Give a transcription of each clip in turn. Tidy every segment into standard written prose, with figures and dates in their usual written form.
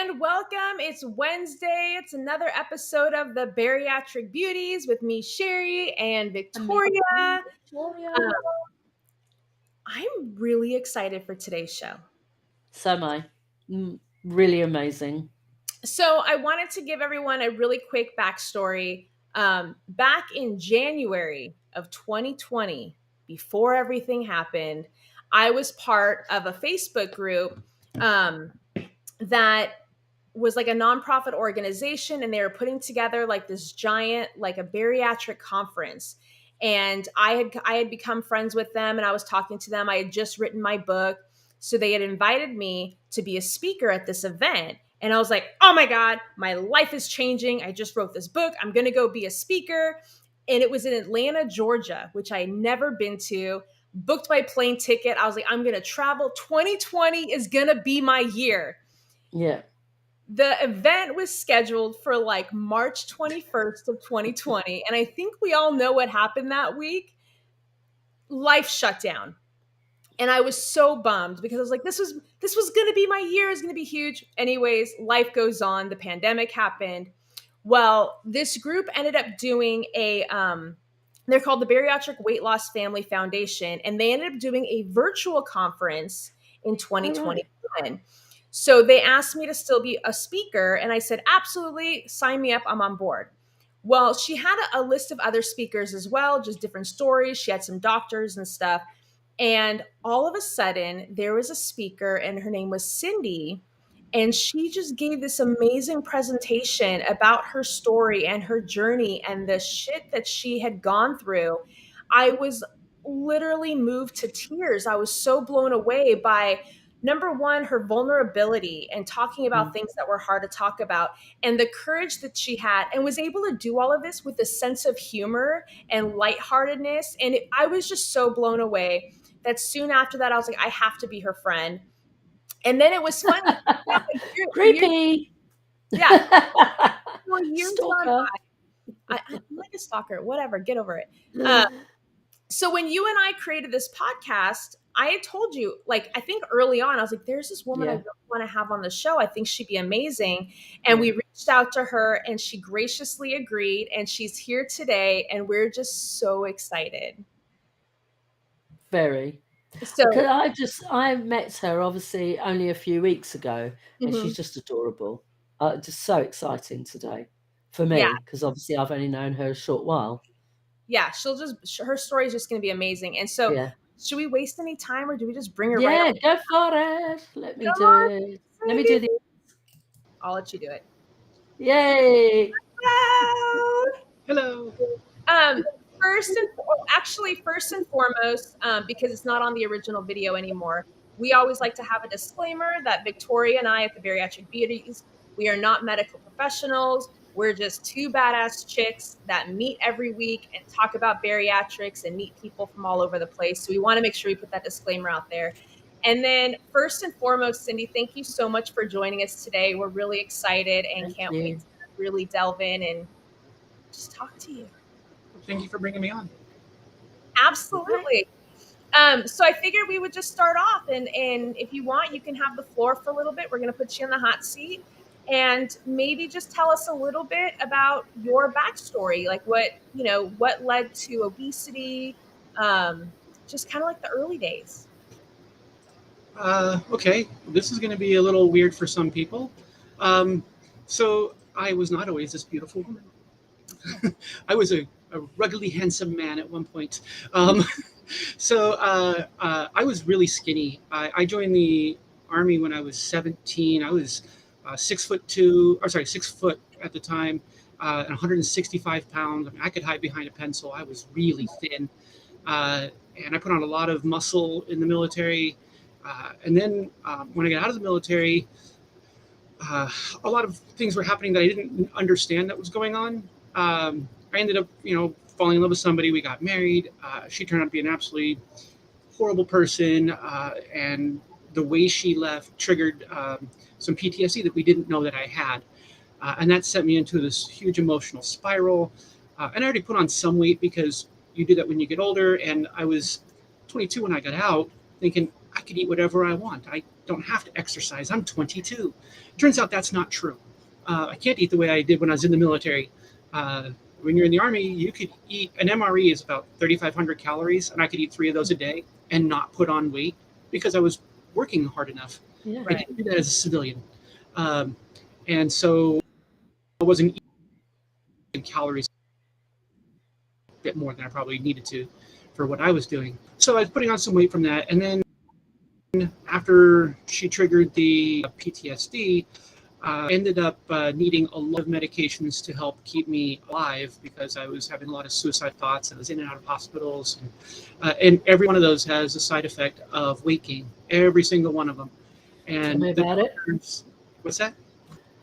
and welcome. It's Wednesday. It's another episode of the Bariatric Beauties with me, Sherry, and Victoria. Victoria. I'm really excited for today's show. So am I. Really amazing. So, I wanted to give everyone a really quick backstory. Back in January of 2020, before everything happened, I was part of a Facebook group that was like a nonprofit organization, and they were putting together like this giant, like a bariatric conference. And I had become friends with them, and I was talking to them. I had just written my book, so they had invited me to be a speaker at this event. And I was like, oh my God, my life is changing. I just wrote this book. I'm going to go be a speaker. And it was in Atlanta, Georgia, which I had never been to. Booked my plane ticket. I was like, I'm going to travel. 2020 is going to be my year. Yeah. The event was scheduled for like March 21st of 2020. And I think we all know what happened that week. Life shut down. And I was so bummed because I was like, this was going to be my year. It's going to be huge. Anyways, life goes on. The pandemic happened. Well, this group ended up doing they're called the Bariatric Weight Loss Family Foundation. And they ended up doing a virtual conference in 2021. Right. So they asked me to still be a speaker. And I said, absolutely, sign me up. I'm on board. Well, she had a list of other speakers as well, just different stories. She had some doctors and stuff. And all of a sudden, there was a speaker, and her name was Cindy. And she just gave this amazing presentation about her story and her journey and the shit that she had gone through. I was literally moved to tears. I was so blown away by, number one, her vulnerability and talking about things that were hard to talk about, and the courage that she had, and was able to do all of this with a sense of humor and lightheartedness. And I was just so blown away that soon after that, I was like, I have to be her friend. And then it was funny. Creepy. Yeah. Well, years gone by. I'm like a stalker. Whatever. Get over it. So when you and I created this podcast, I had told you, like, I think early on, I was like, there's this woman I really want to have on the show. I think she'd be amazing. And we reached out to her, and she graciously agreed. And she's here today. And we're just so excited. Very. So I met her obviously only a few weeks ago, and she's just adorable. Just so exciting today for me, because obviously I've only known her a short while. Yeah, her story is just going to be amazing. And so, should we waste any time, or do we just bring her right on? Yeah, go for it. Let me do it. Let me do this. I'll let you do it. Yay! Hello. First and foremost, because it's not on the original video anymore, we always like to have a disclaimer that Victoria and I at the Bariatric Beauties, we are not medical professionals. We're just two badass chicks that meet every week and talk about bariatrics and meet people from all over the place. So we want to make sure we put that disclaimer out there. And then first and foremost, Cindy, thank you so much for joining us today. We're really excited and can't wait to really delve in and just talk to you. Thank you for bringing me on. Absolutely. So I figured we would just start off, and if you want, you can have the floor for a little bit. We're going to put you in the hot seat, and maybe just tell us a little bit about your backstory, like what led to obesity, just kind of like the early days. Okay, this is going to be a little weird for some people. So I was not always this beautiful woman. I was a ruggedly handsome man at one point. So I was really skinny. I joined the Army when I was 17. I was 6 foot at the time, and 165 pounds. I mean, I could hide behind a pencil. I was really thin. And I put on a lot of muscle in the military. And then when I got out of the military, a lot of things were happening that I didn't understand that was going on. I ended up, falling in love with somebody. We got married. She turned out to be an absolutely horrible person. And the way she left triggered some PTSD that we didn't know that I had. And that sent me into this huge emotional spiral. And I already put on some weight because you do that when you get older. And I was 22 when I got out, thinking I could eat whatever I want. I don't have to exercise. I'm 22. Turns out that's not true. I can't eat the way I did when I was in the military. When you're in the Army, you could eat, an MRE is about 3,500 calories, and I could eat 3 of those a day and not put on weight because I was working hard enough. Yeah. I didn't do that as a civilian. And so I wasn't eating calories a bit more than I probably needed to for what I was doing. So I was putting on some weight from that. And then after she triggered the PTSD, ended up needing a lot of medications to help keep me alive because I was having a lot of suicide thoughts. I was in and out of hospitals. And every one of those has a side effect of weight gain, every single one of them. And Tell me about it. What's that?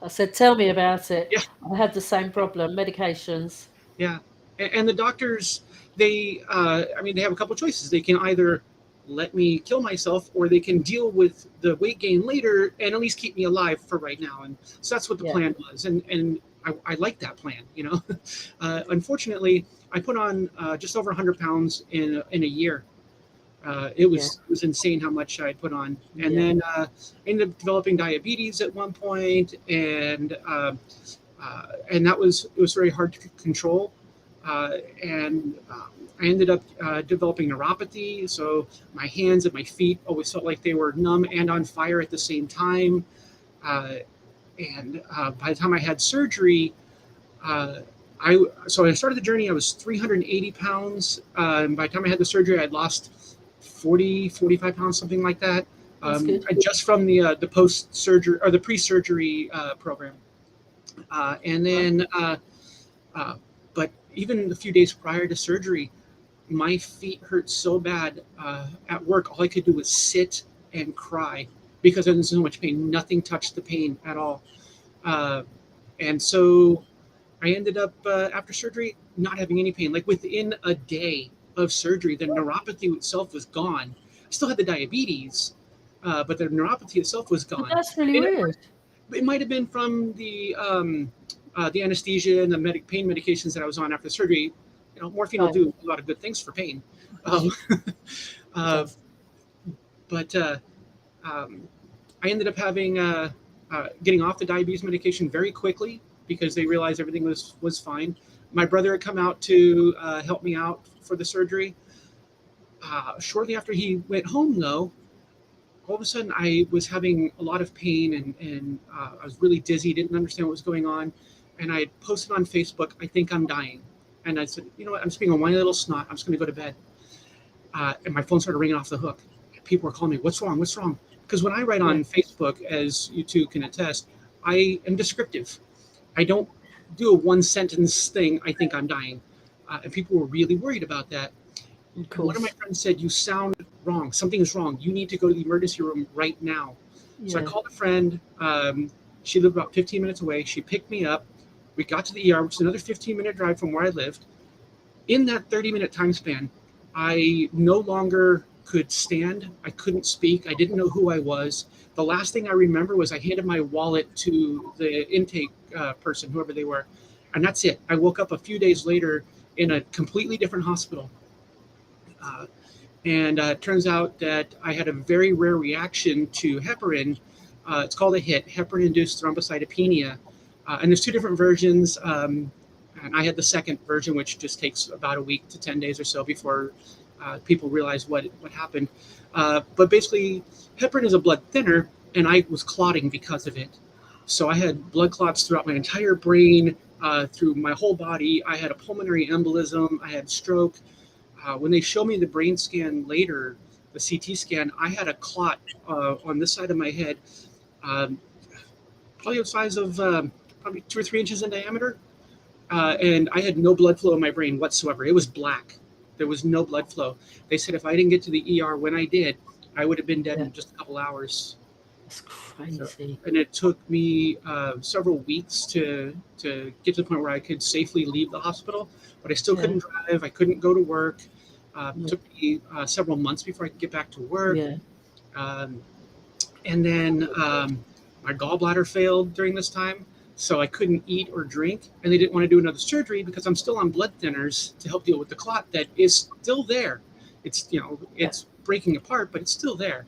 I said, tell me about it. Yeah. I had the same problem, medications. Yeah. And the doctors, they have a couple choices. They can either let me kill myself, or they can deal with the weight gain later and at least keep me alive for right now. And so that's what the plan was. And I like that plan, you know. Unfortunately, I put on just over 100 pounds in a year. It was insane how much I put on. And then I ended up developing diabetes at one point, and it was very hard to control. I ended up developing neuropathy. So my hands and my feet always felt like they were numb and on fire at the same time. By the time I had surgery, I started the journey, I was 380 pounds. And by the time I had the surgery, I'd lost 45 pounds, something like that. Just from the post-surgery or the pre-surgery program. But even a few days prior to surgery, my feet hurt so bad at work. All I could do was sit and cry because I was in so much pain. Nothing touched the pain at all. And so I ended up, after surgery, not having any pain. Like within a day of surgery, the neuropathy itself was gone. I still had the diabetes, but the neuropathy itself was gone. But that's really weird. It might have been from the anesthesia and the pain medications that I was on after surgery. You know, morphine will do a lot of good things for pain. I ended up having getting off the diabetes medication very quickly because they realized everything was fine. My brother had come out to help me out for the surgery. Shortly after he went home, though, all of a sudden I was having a lot of pain and I was really dizzy, didn't understand what was going on. And I had posted on Facebook, "I think I'm dying." And I said, you know what, I'm just being a whiny little snot. I'm just going to go to bed. And my phone started ringing off the hook. People were calling me, "What's wrong? What's wrong?" Because when I write on Facebook, as you two can attest, I am descriptive. I don't do a one-sentence thing, "I think I'm dying." And people were really worried about that. One of my friends said, "You sound wrong. Something is wrong. You need to go to the emergency room right now." So I called a friend. She lived about 15 minutes away. She picked me up. We got to the ER, which is another 15-minute drive from where I lived. In that 30-minute time span, I no longer could stand. I couldn't speak. I didn't know who I was. The last thing I remember was I handed my wallet to the intake person, whoever they were. And that's it. I woke up a few days later in a completely different hospital. It turns out that I had a very rare reaction to heparin. It's called a HIT, heparin-induced thrombocytopenia. And there's 2 different versions. And I had the second version, which just takes about a week to 10 days or so before people realize what happened. But basically, heparin is a blood thinner, and I was clotting because of it. So I had blood clots throughout my entire brain, through my whole body. I had a pulmonary embolism. I had stroke. When they showed me the brain scan later, the CT scan, I had a clot on this side of my head, probably the size of probably 2 or 3 inches in diameter. And I had no blood flow in my brain whatsoever. It was black. There was no blood flow. They said if I didn't get to the ER when I did, I would have been dead in just a couple hours. That's crazy. And it took me several weeks to get to the point where I could safely leave the hospital, but I still couldn't drive. I couldn't go to work. It took me several months before I could get back to work. And then my gallbladder failed during this time, so I couldn't eat or drink. And they didn't want to do another surgery because I'm still on blood thinners to help deal with the clot that is still there. It's, it's breaking apart, but it's still there.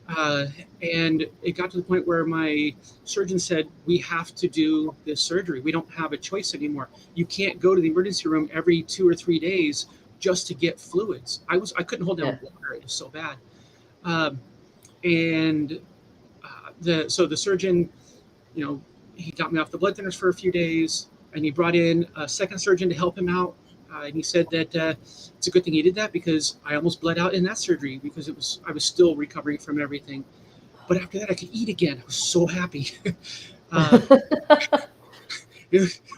And it got to the point where my surgeon said, "We have to do this surgery. We don't have a choice anymore. You can't go to the emergency room every 2 or 3 days just to get fluids." I couldn't hold Yeah. down water. It was so bad. Um, and the surgeon, you know, he got me off the blood thinners for a few days, and he brought in a second surgeon to help him out. And he said that it's a good thing he did that because I almost bled out in that surgery because I was still recovering from everything. But after that, I could eat again. I was so happy. uh,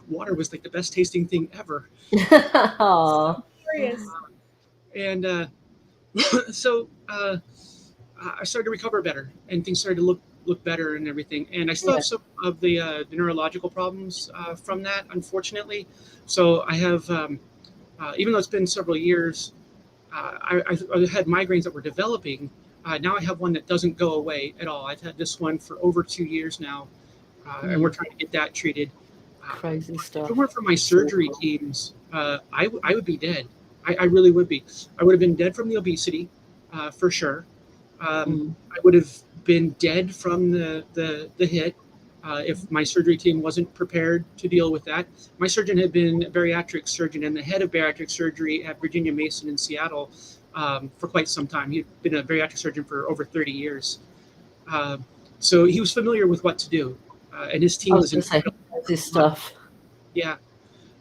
Water was like the best tasting thing ever. Aw. Curious. And so I started to recover better, and things started to look better and everything. And I still Yeah. have some of the neurological problems from that, unfortunately. So I have, even though it's been several years, I had migraines that were developing. Now I have one that doesn't go away at all. I've had this one for over 2 years now, and we're trying to get that treated. Crazy If it stuff. weren't for my It's surgery awful. teams, I would be dead. I really would be. I would have been dead from the obesity, for sure. Mm. I would have been dead from the hit if my surgery team wasn't prepared to deal with that. My surgeon had been a bariatric surgeon and the head of bariatric surgery at Virginia Mason in Seattle for quite some time. He'd been a bariatric surgeon for over 30 years. Um, so he was familiar with what to do, and his I team was was going to say incredible. crazy stuff. Yeah,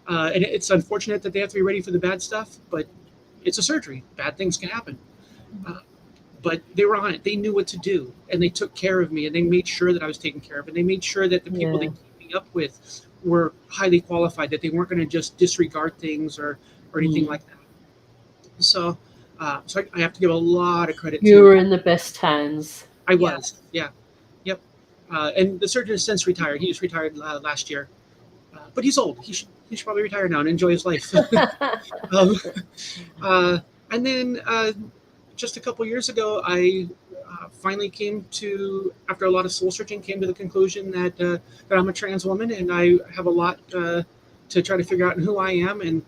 and it's unfortunate that they have to be ready for the bad stuff, but it's a surgery. Bad things can happen. Uh, but they were on it. They knew what to do, and they took care of me, and they made sure that I was taken care of, and they made sure that the people they Yeah. kept me up with were highly qualified, that they weren't going to just disregard things or anything Mm. like that. So, so I have to give a lot of credit You to. were in the best hands. I Yeah. was, yeah, yep. And the surgeon has since retired. He was retired last year, but he's old. He should probably retire now and enjoy his life. um, uh, and then just a couple years ago, I finally came to, after a lot of soul searching, came to the conclusion that I'm a trans woman and I have a lot to try to figure out who I am. And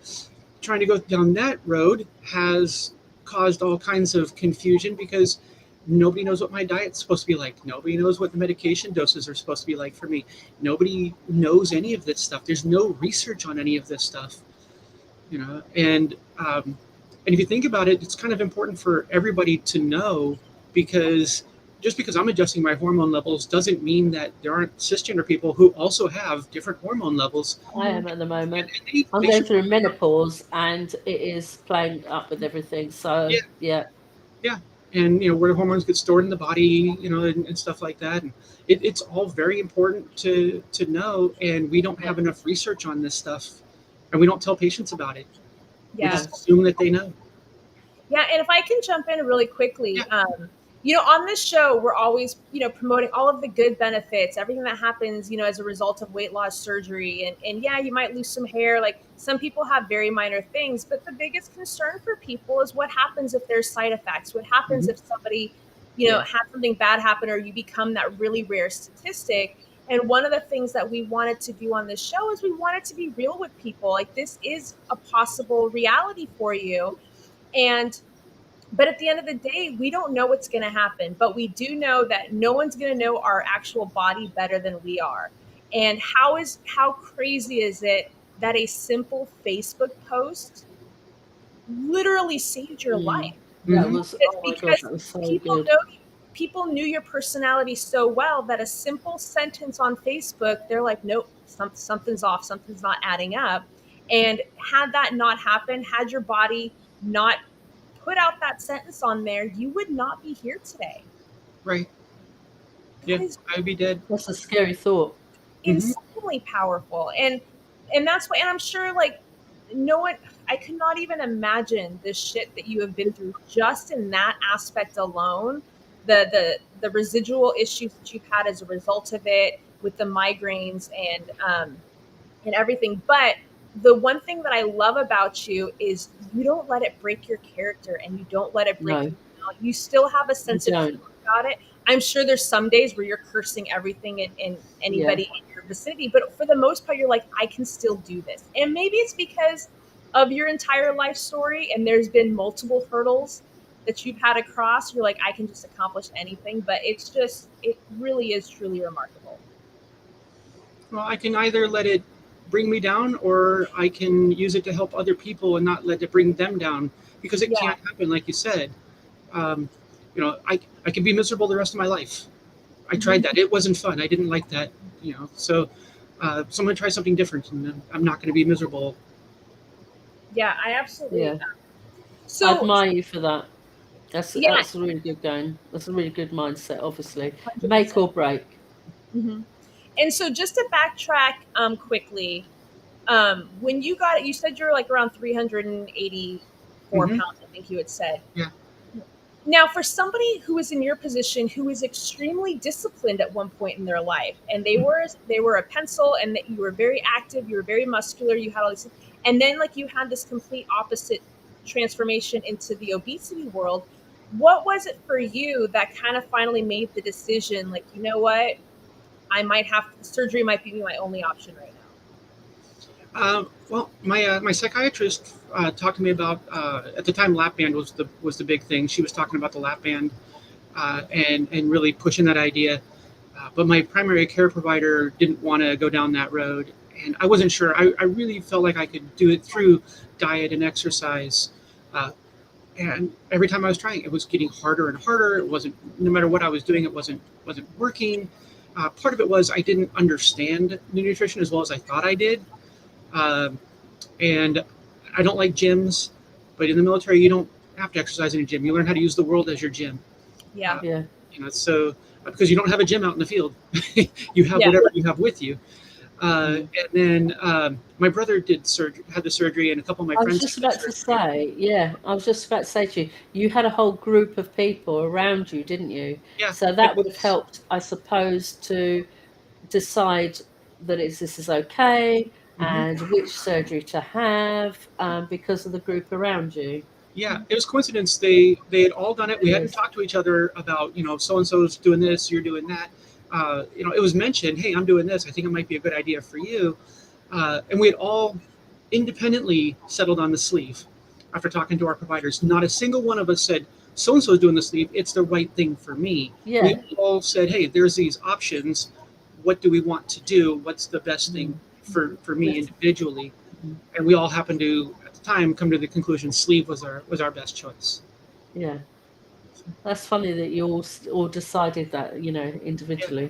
trying to go down that road has caused all kinds of confusion because nobody knows what my diet's supposed to be like. Nobody knows what the medication doses are supposed to be like for me. Nobody knows any of this stuff. There's no research on any of this stuff, you know. And if you think about it, it's kind of important for everybody to know because just because I'm adjusting my hormone levels doesn't mean that there aren't cisgender people who also have different hormone levels, I Mhm. am at the moment. and I'm they going should. through menopause and it is playing up with everything. So, Yeah, yeah. yeah. And where hormones get stored in the body, and stuff like that. And it's all very important to know. And we don't Yeah. have enough research on this stuff, and we don't tell patients about it. We Yeah. No. just assume that they know. Yeah, and if I can jump in really quickly, Yeah, on this show, we're always, promoting all of the good benefits, everything that happens, as a result of weight loss surgery. And yeah, you might lose some hair. Like some people have very minor things, but the biggest concern for people is what happens if there's side effects? What happens hmm if somebody, Yeah. has something bad happen or you become that really rare statistic? And one of the things that we wanted to do on this show is we wanted to be real with people. Like this is a possible reality for you. And but at the end of the day, we don't know what's going to happen, but we do know that no one's going to know our actual body better than we are. And how crazy is it that a simple Facebook post literally saved your life? Mm. That hmm was, It's oh my God, because that was so people good. know people knew your personality so well that a simple sentence on Facebook, they're like, nope, something's off, something's not adding up. And had that not happened, had your body not put out that sentence on there, you would not be here today. right. That Yeah, is I'd be dead. That's a scary thought. hmm insanely powerful. And that's why, and I'm sure like no one, I could not even imagine the shit that you have been through just in that aspect alone. The residual issues that you've had as a result of it with the migraines and everything. But the one thing that I love about you is you don't let it break your character and you don't let it break No, you down. You still have a you sense of don't. humor about it. I'm sure there's some days where you're cursing everything and Yeah. anybody in your vicinity, but for the most part, you're like, I can still do this. And maybe it's because of your entire life story and there's been multiple hurdles. that you've had to cross, you're like, I can just accomplish anything. But it's just, it really is truly remarkable. Well, I can either let it bring me down, or I can use it to help other people and not let it bring them down, because it Yeah. can't happen, like you said. Um, I can be miserable the rest of my life. I tried that. It wasn't fun. I didn't like that. So I'm going to try something different, and I'm not going to be miserable. Yeah, I absolutely. Yeah. I So admire you for that. That's yeah, that's a really good going. That's a really good mindset, obviously. 100%. Make or break. And so just to backtrack quickly, when you got it, you said you were like around 384 Hmm. pounds, I think you had said. Yeah. Now, for somebody who is in your position, who is extremely disciplined at one point in their life, and they were a pencil, and that you were very active, you were very muscular, you had all this, and then like you had this complete opposite transformation into the obesity world. What was it for you that kind of finally made the decision, like, you know what, I might have surgery, might be my only option right now? Well, my psychiatrist talked to me about, at the time, lap band was the big thing. She was talking about the lap band, and really pushing that idea. But my primary care provider didn't want to go down that road, and I wasn't sure. I really felt like I could do it through diet and exercise. And every time I was trying, it was getting harder and harder. It wasn't, no matter what I was doing, it wasn't working. Part of it was I didn't understand nutrition as well as I thought I did. Um, and I don't like gyms, but in the military, you don't have to exercise in a gym. You learn how to use the world as your gym. Yeah. Yeah. So because you don't have a gym out in the field, you have whatever you have with you. And then my brother had the surgery, and a couple of my I friends. was just about to say, I was just about to say to you, you had a whole group of people around you, didn't you? Yeah. So that would have helped, I suppose, to decide that this is okay, and which surgery to have, because of the group around you. Yeah, it was coincidence. They had all done it. We hadn't Yes. talked to each other about, so and so's doing this, you're doing that. It was mentioned, hey, I'm doing this. I think it might be a good idea for you. And we had all independently settled on the sleeve after talking to our providers. Not a single one of us said, so and so's doing the sleeve, it's the right thing for me. Yeah. We all said, hey, there's these options. What do we want to do? What's the best thing for me individually? And we all happened to, at the time, come to the conclusion sleeve was our best choice. Yeah. That's funny that you all decided that, individually. Yeah.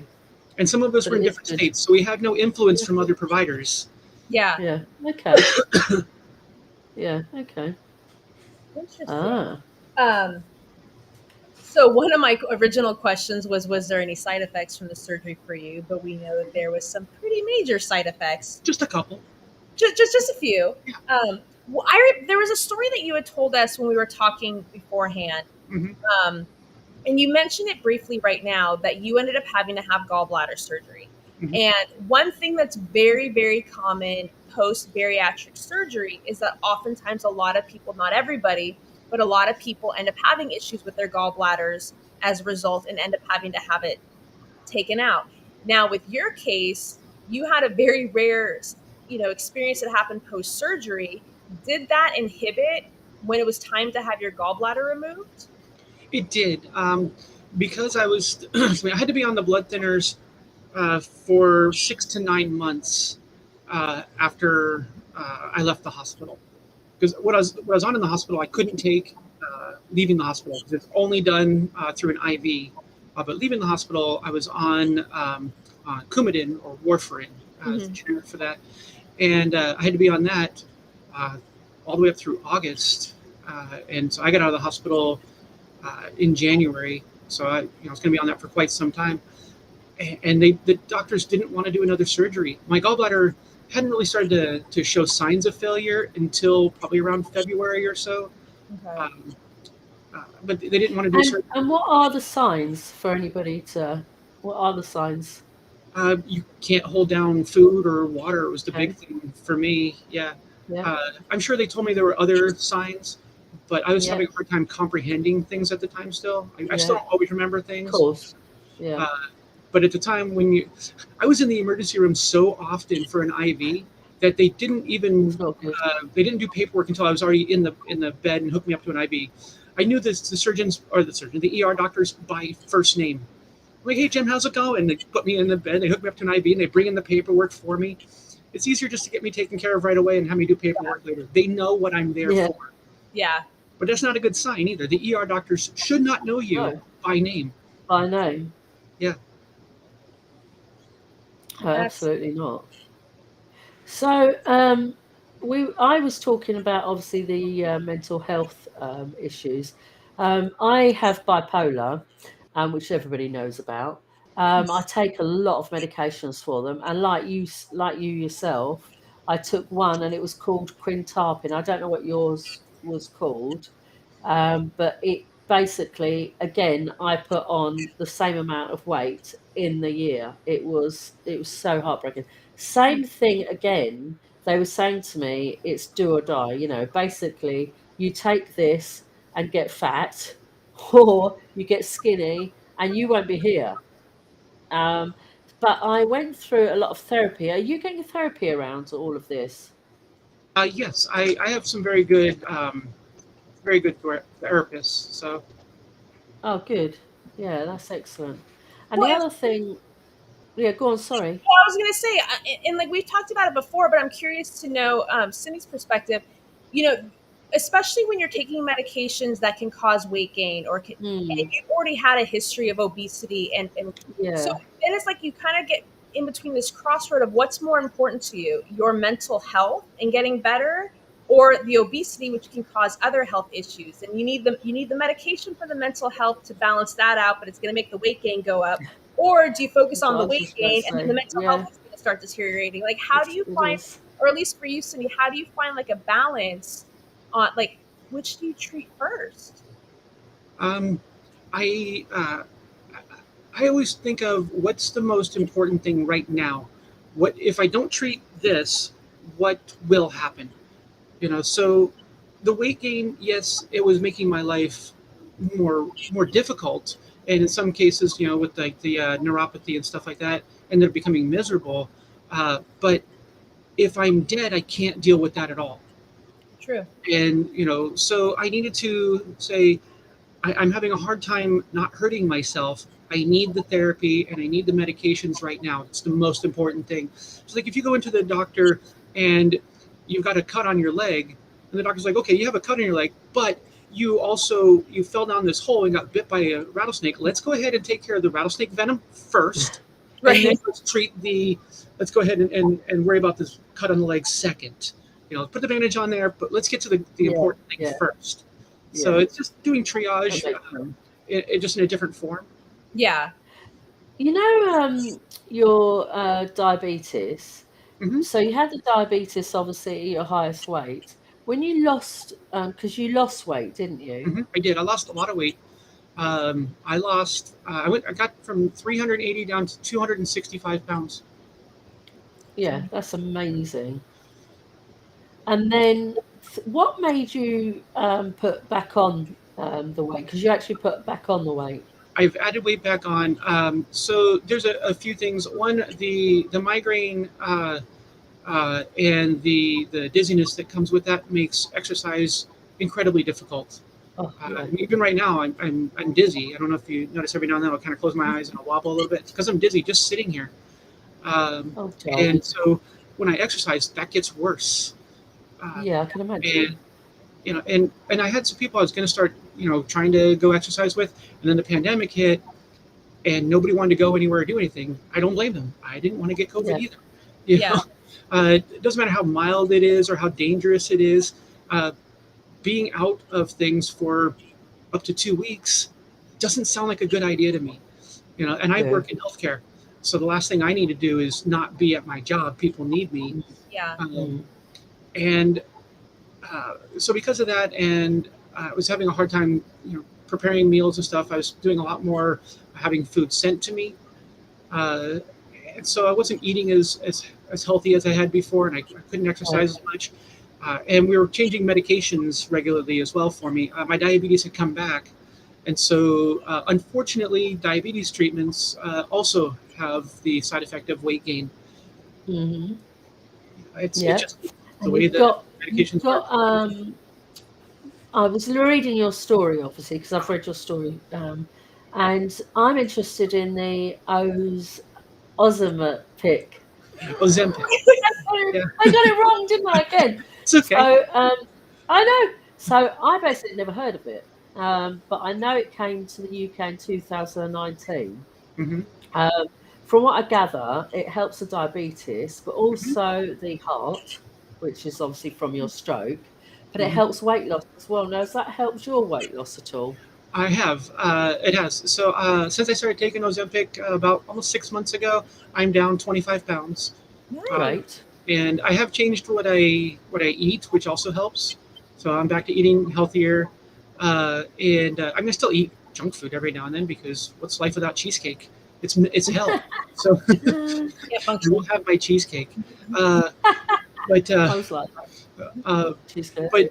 And some of us were in different states, so we had no influence from other providers. Yeah. Yeah. Okay. Yeah. Okay. Interesting. So one of my original questions was there any side effects from the surgery for you? But we know that there was some pretty major side effects. Just a couple. Just a few. Yeah. There was a story that you had told us when we were talking beforehand. Mm-hmm. And you mentioned it briefly right now that you ended up having to have gallbladder surgery. Mm-hmm. And one thing that's very, very common post bariatric surgery is that oftentimes a lot of people, not everybody, but a lot of people end up having issues with their gallbladders as a result, and end up having to have it taken out. Now, with your case, you had a very rare, experience that happened post surgery. Did that inhibit when it was time to have your gallbladder removed? It did, because I had to be on the blood thinners for 6 to 9 months after I left the hospital. Because what I was on in the hospital, I couldn't take leaving the hospital, because it's only done through an IV. But leaving the hospital, I was on Coumadin or warfarin, treatment for that, and I had to be on that all the way up through August. And so I got out of the hospital in January, so I was going to be on that for quite some time. And the doctors didn't want to do another surgery. My gallbladder hadn't really started to show signs of failure until probably around February or so. Okay. But they didn't want to do surgery. And what are the signs for anybody to? What are the signs? You can't hold down food or water. It was the big thing for me. Yeah. I'm sure they told me there were other signs, but I was having a hard time comprehending things at the time still. I still don't always remember things. Of course. Yeah. But at the time I was in the emergency room so often for an IV that they didn't even they didn't do paperwork until I was already in the bed and hooked me up to an IV. I knew the surgeons or the ER doctors by first name. I'm like, hey Jim, how's it going? They put me in the bed, they hook me up to an IV, and they bring in the paperwork for me. It's easier just to get me taken care of right away and have me do paperwork later. They know what I'm there Yeah. for. Yeah. But that's not a good sign either. The ER doctors should not know you No, by name. by name. Yeah. Oh, That's absolutely not. So, I was talking about obviously the mental health issues. I have bipolar, which everybody knows about. I take a lot of medications for them, and like you yourself, I took one, and it was called quintarpin. I don't know what yours was called, but it basically, again, I put on the same amount of weight in the year. It was so heartbreaking. Same thing again. They were saying to me, it's do or die. Basically, you take this and get fat, or you get skinny and you won't be here. Um, but I went through a lot of therapy. Are you getting therapy around all of this? Yes, I have some very good therapists. So Oh, good. Yeah, that's excellent. And well. the other thing, yeah, go on. Sorry. I was gonna say, and like we've talked about it before, but I'm curious to know Cindy's perspective. You know, especially when you're taking medications that can cause weight gain, and Mm, you've already had a history of obesity, and so yeah, then it's like you kind of get in between this crossroad of what's more important to you: your mental health and getting better, or the obesity, which can cause other health issues. And you need the medication for the mental health to balance that out, but it's going to make the weight gain go up. Or do you focus that's on what I the was weight just about to gain and then the say. mental health Yeah, is going to start deteriorating? Like, how do you it find, is. or at least for you, Cindy, how do you find like a balance on like which do you treat first? um, I uh, I always think of what's the most important thing right now. What if I don't treat this? What will happen? So the weight gain, yes, it was making my life more difficult, and in some cases, with like the neuropathy and stuff like that, ended up becoming miserable. But if I'm dead, I can't deal with that at all. True. And so I needed to say, I'm having a hard time not hurting myself. I need the therapy and I need the medications right now. It's the most important thing. So, like, if you go into the doctor and you've got a cut on your leg, and the doctor's like, "Okay, you have a cut on your leg, but you fell down this hole and got bit by a rattlesnake. Let's go ahead and take care of the rattlesnake venom first, and then Right. let's go ahead and worry about this cut on the leg second. Put the bandage on there, but let's get to the Yeah, important thing yeah, first." So yeah. it's just doing That triage, makes sense. just in a different form. Yeah. You know, your diabetes. Hmm. So you had the diabetes, obviously, at your highest weight. When you lost, because you lost weight, didn't you? I did. I lost a lot of weight. I lost. I got from 380 down to 265 pounds. Yeah, that's amazing. And then, what made you put back on the weight? Because you actually put back on the weight. I've added weight back on. So there's a few things. One, the migraine and the dizziness that comes with that makes exercise incredibly difficult. Oh, yeah. Even right now, I'm dizzy. I don't know if you notice every now and then I'll kind of close my eyes and I'll wobble a little bit because I'm dizzy just sitting here. Um, Oh, and darling. so when I exercise, that gets worse. Uh, Yeah, I can and imagine. and I had some people I was going to start trying to go exercise with, and then the pandemic hit, and nobody wanted to go anywhere or do anything. I don't blame them. I didn't want to get COVID Yeah, either. You Yeah. know, it doesn't matter how mild it is or how dangerous it is. Uh, Being out of things for up to 2 weeks doesn't sound like a good idea to me. And I yeah. work in healthcare, so the last thing I need to do is not be at my job. People need me, Mm, Yeah. um, mm. and so because of that, and I was having a hard time, preparing meals and stuff. I was doing a lot more having food sent to me, uh, and so I wasn't eating as healthy as I had before, and I couldn't Oh, exercise as much. And we were changing medications regularly as well for me. My diabetes had come back, and so unfortunately, diabetes treatments also have the side effect of weight gain. hmm It's yeah. just the And way you've the got you've medications work. got I was reading your story, obviously, because I've read your story, and I'm interested in the Ozempic. Ozempic. Yeah, I got it wrong, didn't I, again? it's okay. So, I know. So I basically never heard of it, but I know it came to the UK in 2019. Hmm. Um, from what I gather, it helps the diabetes, but Hmm. also the heart, which is obviously from your stroke, but it Hmm. helps weight loss as well. Now, has that helped your weight loss at all? I have. It has. So since I started taking Ozempic about almost 6 months ago, I'm down 25 pounds. Nice. Uh, Great. and I have changed what I eat, which also helps. So I'm back to eating healthier, and I'm gonna still eat junk food every now and then because what's life without cheesecake? It's hell. So Mm, Can't I will function. have my cheesecake, uh, but I was like, uh, she's good. but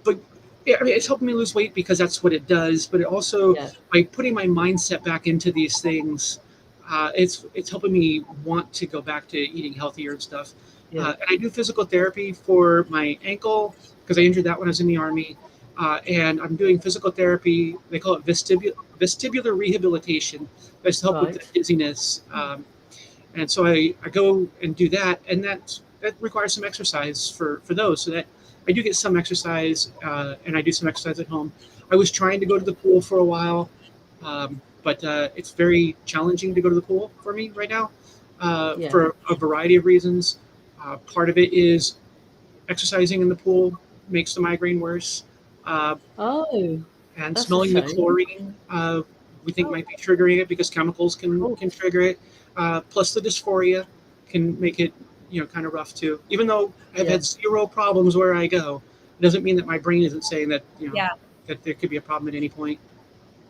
but yeah, I mean, it's helping me lose weight because that's what it does. But it also, Yeah, by putting my mindset back into these things, it's helping me want to go back to eating healthier and stuff. yeah, And I do physical therapy for my ankle because I injured that when I was in the army. And I'm doing physical therapy. They call it vestibular rehabilitation. That's to help with the right. dizziness. And so I go and do that, and that requires some exercise for those. So that I do get some exercise, and I do some exercise at home. I was trying to go to the pool for a while, but it's very challenging to go to the pool for me right now Yeah. for a variety of reasons. Part of it is exercising in the pool makes the migraine worse, uh, Oh, and that's a smelling the shame. chlorine we think Oh, might be triggering it because chemicals Oh, can trigger it. Plus the dysphoria can make it kind of rough too. Even though I've yeah, had zero problems where I go, it doesn't mean that my brain isn't saying that yeah. that there could be a problem at any point.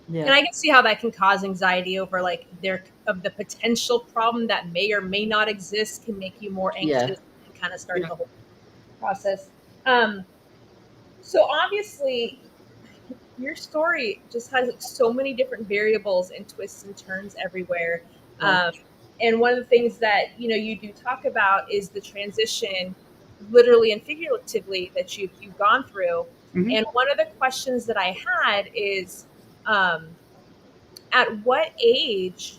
And yeah, I can see how that can cause anxiety over like there of the potential problem that may or may not exist can make you more yeah. anxious and kind of start Yeah. the whole process. Um, so obviously your story just has like so many different variables and twists and turns everywhere. Right. Um, and one of the things that you do talk about is the transition, literally and figuratively, that you've gone through. Hmm. And one of the questions that I had is, um, at what age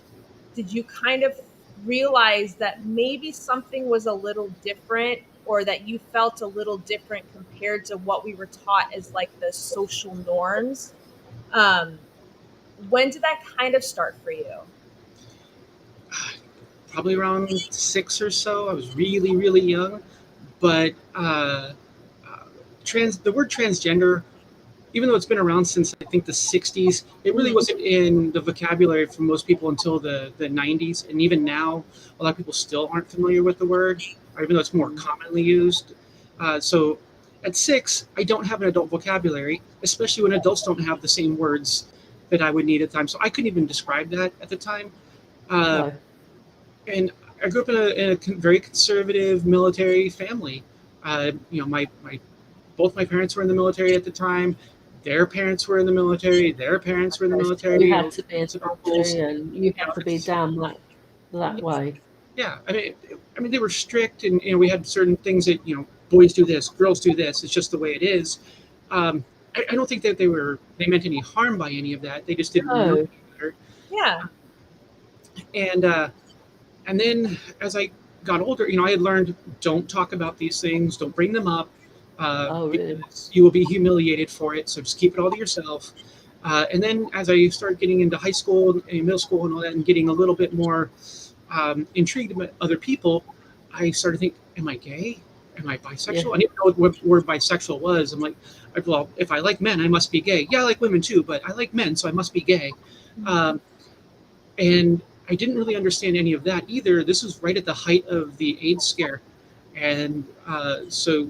did you kind of realize that maybe something was a little different, or that you felt a little different compared to what we were taught as like the social norms? um, when did that kind of start for you? Probably around 6 or so. I was really young, but trans the word transgender, even though it's been around since I think the 60s, it really Mhm. wasn't in the vocabulary for most people until the 90s. And even now, a lot of people still aren't familiar with the word, even though it's more Mm. commonly used. So at 6, I don't have an adult vocabulary, especially when adults don't have the same words that I would need at the time. So I couldn't even describe that at the time. Uh, No. and I grew up in a very conservative military family. My both my parents were in the military at the time. Their parents were in the military. Their parents were in the Okay, so military. you had to be in Aunts and the uncles. military and you You had know, to be down that way. yeah. I mean, they were strict, and we had certain things that boys do this, girls do this. It's just the way it is. I don't think that they meant any harm by any of that. They just didn't know No. any better. Yeah. And and then as I got older, I had learned, don't talk about these things, don't bring them up, Oh, really? because you will be humiliated for it. So just keep it all to yourself. And then as I started getting into high school and middle school and all that, and getting a little bit more intrigued by other people, I started thinking, am I gay? Am I Yeah. bisexual? I didn't know what word bisexual was. I'm like, well, if I like men, I must be gay. Yeah, I like women too, but I like men, so I must be gay. Um, and I didn't really understand any of that either. This was right at the height of the AIDS scare, and so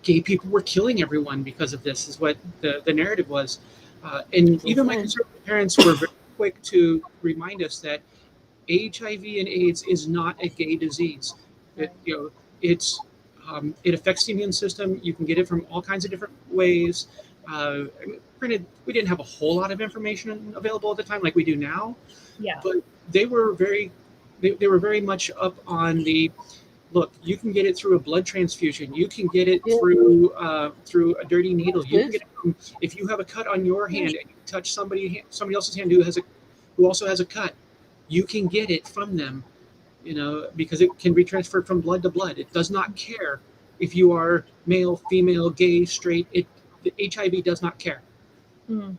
gay people were killing everyone because of this. Is what the narrative was, and It's even my insane. conservative parents were very quick to remind us that HIV and AIDS is not a gay disease. It, Right. you know, it's it affects the immune system. You can get it from all kinds of different ways. I mean, granted, we didn't have a whole lot of information available at the time like we do now, Yeah. but they were very they were very much up on the look, you can get it through a blood transfusion. You can get it Yeah, through a dirty needle. that's You can good. get it from, if you have a cut on your Yeah, hand and you touch somebody else's hand who also has a cut, you can get it from them. Because it can be transferred from blood to blood. It does not care if you are male, female, gay, straight. The HIV does not care. Mm.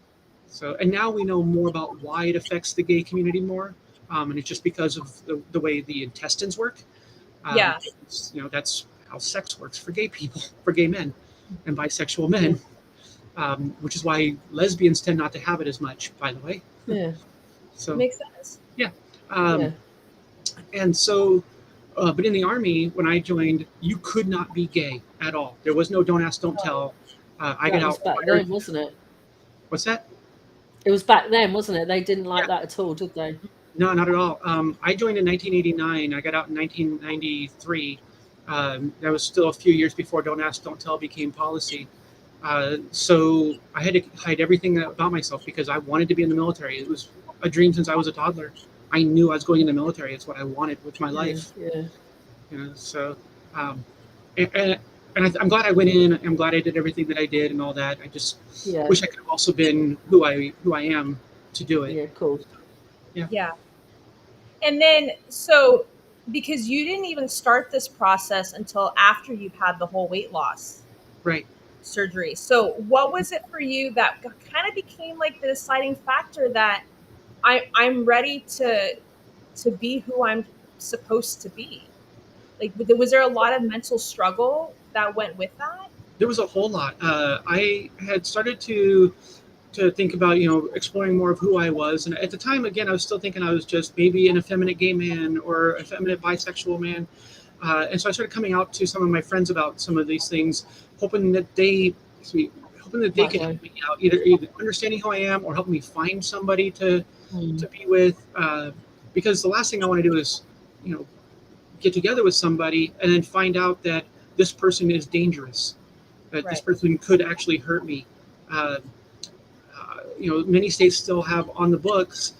So, and now we know more about why it affects the gay community more, and it's just because of the way the intestines work. Yeah. That's how sex works for gay people, for gay men, and bisexual yeah, men, which is why lesbians tend not to have it as much. By the way, yeah, so Makes sense. yeah, yeah. um, and so. But in the army, when I joined, you could not be gay at all. There was no don't ask, don't Oh, tell. I got that was back outwired. then, wasn't it? What's that? It was back then, wasn't it? They didn't Yeah, like that at all, did they? no, not at all. I joined in 1989. I got out in 1993. That was still a few years before don't ask, don't tell became policy. So I had to hide everything about myself because I wanted to be in the military. It was a dream since I was a toddler. I knew I was going in the military. It's what I wanted with my Yeah, life. yeah, So um, and, I'm glad I went in. I'm glad I did everything that I did and all that. I just yeah, wish I could have also been who I am to do it. yeah, of course. Yeah, Yeah. And then, so because you didn't even start this process until after you've had the whole weight loss right. surgery. So, what was it for you that kind of became like the deciding factor that I'm ready to be who I'm supposed to be? Like, was there a lot of mental struggle that went with that? There was a whole lot. I had started to think about exploring more of who I was, and at the time, again, I was still thinking I was just maybe an effeminate gay man or effeminate bisexual man, and so I started coming out to some of my friends about some of these things, hoping that they hoping that they Might could know. help me out, either understanding who I am or helping me find somebody to Mm, be with, because the last thing I want to do is you know get together with somebody and then find out that this person is dangerous, that this Right. person could actually hurt me. Uh, Many states still have on the books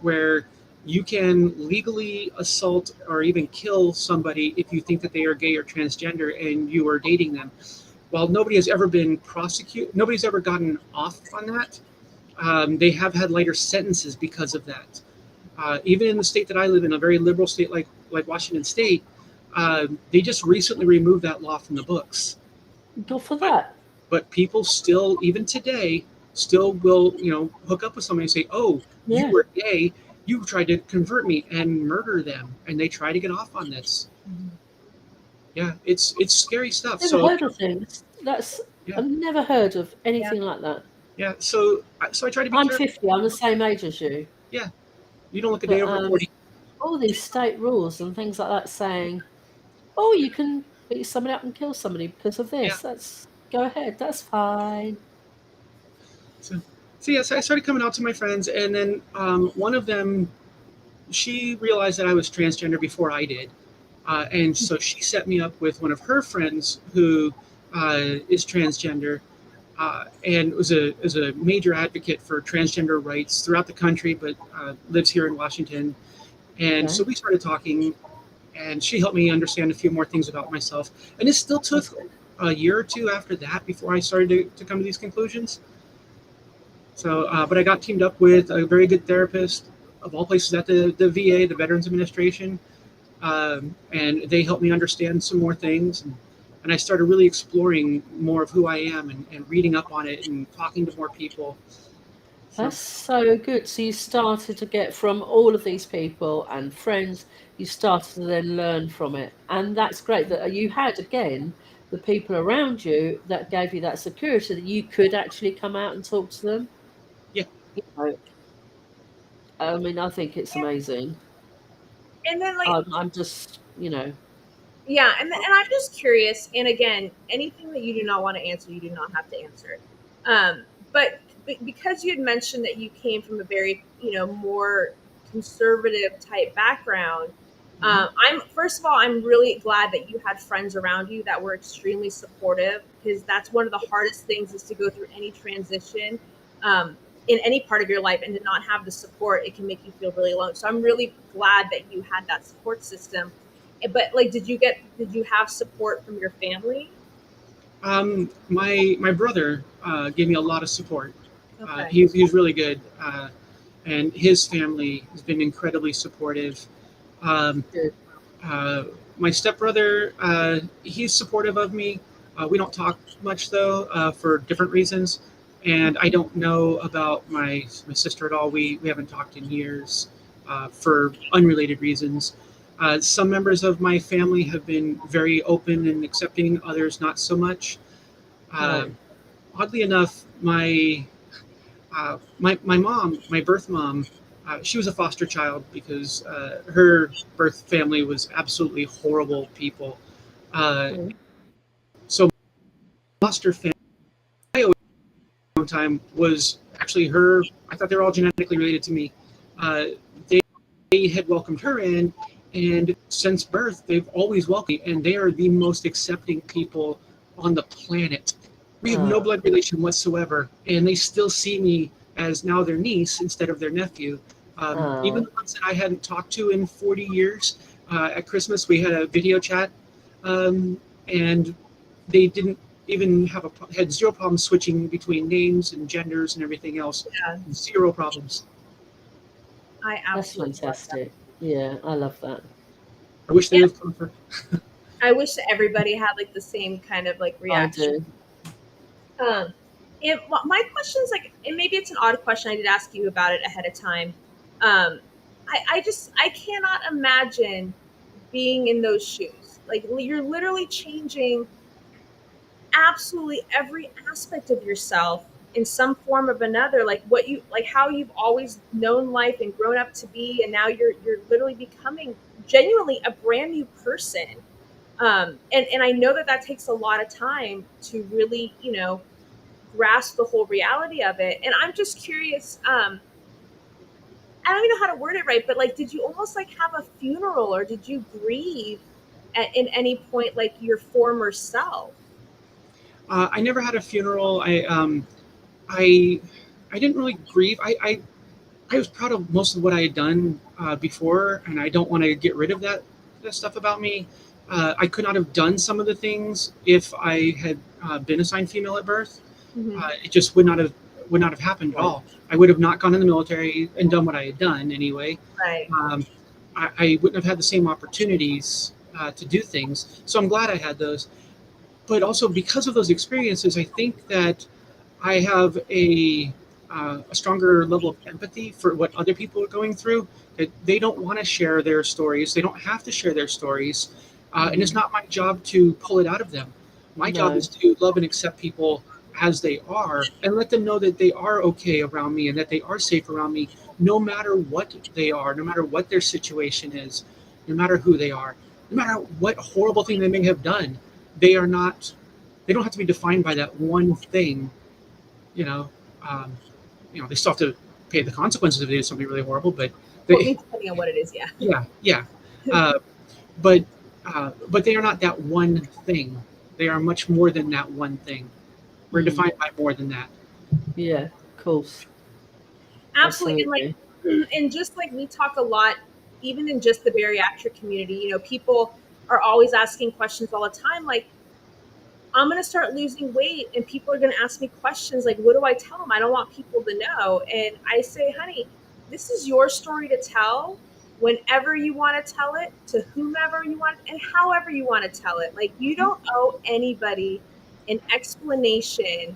where you can legally assault or even kill somebody if you think that they are gay or transgender and you are dating them. While nobody has ever been prosecuted, nobody's ever gotten off on that. They have had lighter sentences because of that. Even in the state that I live in, a very liberal state like Washington State, they just recently removed that law from the books. go for But that. but people still, even today, still will hook up with somebody and say, "Oh, you Yeah. were gay. You tried to convert me," and murder them, and they try to get off on this. Mhm. Yeah, it's scary stuff. Never So heard of things. That's yeah, I've never heard of Yeah. anything like that. yeah. So I try to be I'm careful. 50. I'm the same age as you, Yeah, you don't look a day but over 40. all these state rules and things like that saying, "Oh, you can beat somebody up and kill somebody because of Yeah. this." That's go ahead. That's fine. So yes, I started coming out to my friends, and then one of them, she realized that I was transgender before I did. And so she set me up with one of her friends who is transgender, and was a major advocate for transgender rights throughout the country, but lives here in Washington. And so Okay, we started talking, and she helped me understand a few more things about myself. And it still took that's good. a year or two after that before I started to come to these conclusions. So, but I got teamed up with a very good therapist of all places at the VA, the Veterans Administration, and they helped me understand some more things. And I started really exploring more of who I am and reading up on it and talking to more people. So That's so good. So you started to get from all of these people and friends, you started to then learn from it. And that's great that you had, again, the people around you that gave you that security that you could actually come out and talk to them. yeah, You know, I mean, I think it's amazing. And then, like, I'm just, yeah, and I'm just curious. And again, anything that you do not want to answer, you do not have to answer. But because you had mentioned that you came from a very, more conservative type background, mhm, I'm first of all, I'm really glad that you had friends around you that were extremely supportive, because that's one of the hardest things is to go through any transition. In any part of your life and to not have the support, it can make you feel really alone. So I'm really glad that you had that support system. But like, did you have support from your family? My brother gave me a lot of support. Okay. He's really good, and his family has been incredibly supportive. Um, Good. uh, my stepbrother, he's supportive of me. We don't talk much though, for different reasons, and I don't know about my sister at all. We haven't talked in years, for unrelated reasons. Some members of my family have been very open and accepting; others not so much. Uh, Right. Oddly enough, my mom, my birth mom, she was a foster child because her birth family was absolutely horrible people. Uh, Mm. so foster family one time was actually her. I thought they were all genetically related to me. Uh, they had welcomed her in, and since birth, they've always welcomed me, and they are the most accepting people on the planet. We have no Oh, blood relation whatsoever, and they still see me as now their niece instead of their nephew. Even oh, the ones that I hadn't talked to in 40 years, at Christmas we had a video chat, and they didn't even had zero problems switching between names and genders and everything else. Yeah, Zero problems. I that's absolutely love that. fantastic. Yeah, I love that. I wish they Yeah, would come for. I wish that everybody had like the same kind of like I reaction. do. Um, my question is like, and maybe it's an odd question. I did ask you about it ahead of time. I cannot imagine being in those shoes. Like you're literally changing absolutely every aspect of yourself in some form of another, like what you like how you've always known life and grown up to be, and now you're literally becoming genuinely a brand new person. And I know that that takes a lot of time to really, grasp the whole reality of it. And I'm just curious, I don't even know how to word it right, but like, did you almost like have a funeral, or did you grieve in any point like your former self? I never had a funeral. I I didn't really grieve. I was proud of most of what I had done before, and I don't want to get rid of that stuff about me. I could not have done some of the things if I had been assigned female at birth. Hmm. It just would not have happened at Right. all. I would have not gone in the military and done what I had done anyway. Right. Um, I wouldn't have had the same opportunities to do things. So I'm glad I had those. But also because of those experiences, I think that I have a stronger level of empathy for what other people are going through. That they don't want to share their stories. They don't have to share their stories, and it's Mm. not my job to pull it out of them. My job is No. to love and accept people as they are, and let them know that they are okay around me and that they are safe around me, no matter what they are, no matter what their situation is, no matter who they are, no matter what horrible thing they may have done. They are not. They don't have to be defined by that one thing, you know. Um, they still have to pay the consequences if they do something really horrible. But Well, I they, mean, depending on what it is, yeah. yeah, yeah. Uh, but they are not that one thing. They are much more than that one thing. We're Mm. defined by more than that. Yeah, of course. Absolutely. And like, Absolutely. and just like we talk a lot, even in just the bariatric community, people are always asking questions all the time. Like, I'm going to start losing weight, and people are going to ask me questions like, what do I tell them? I don't want people to know. And I say, honey, this is your story to tell whenever you want to tell it, to whomever you want, and however you want to tell it. Like, you don't owe anybody an explanation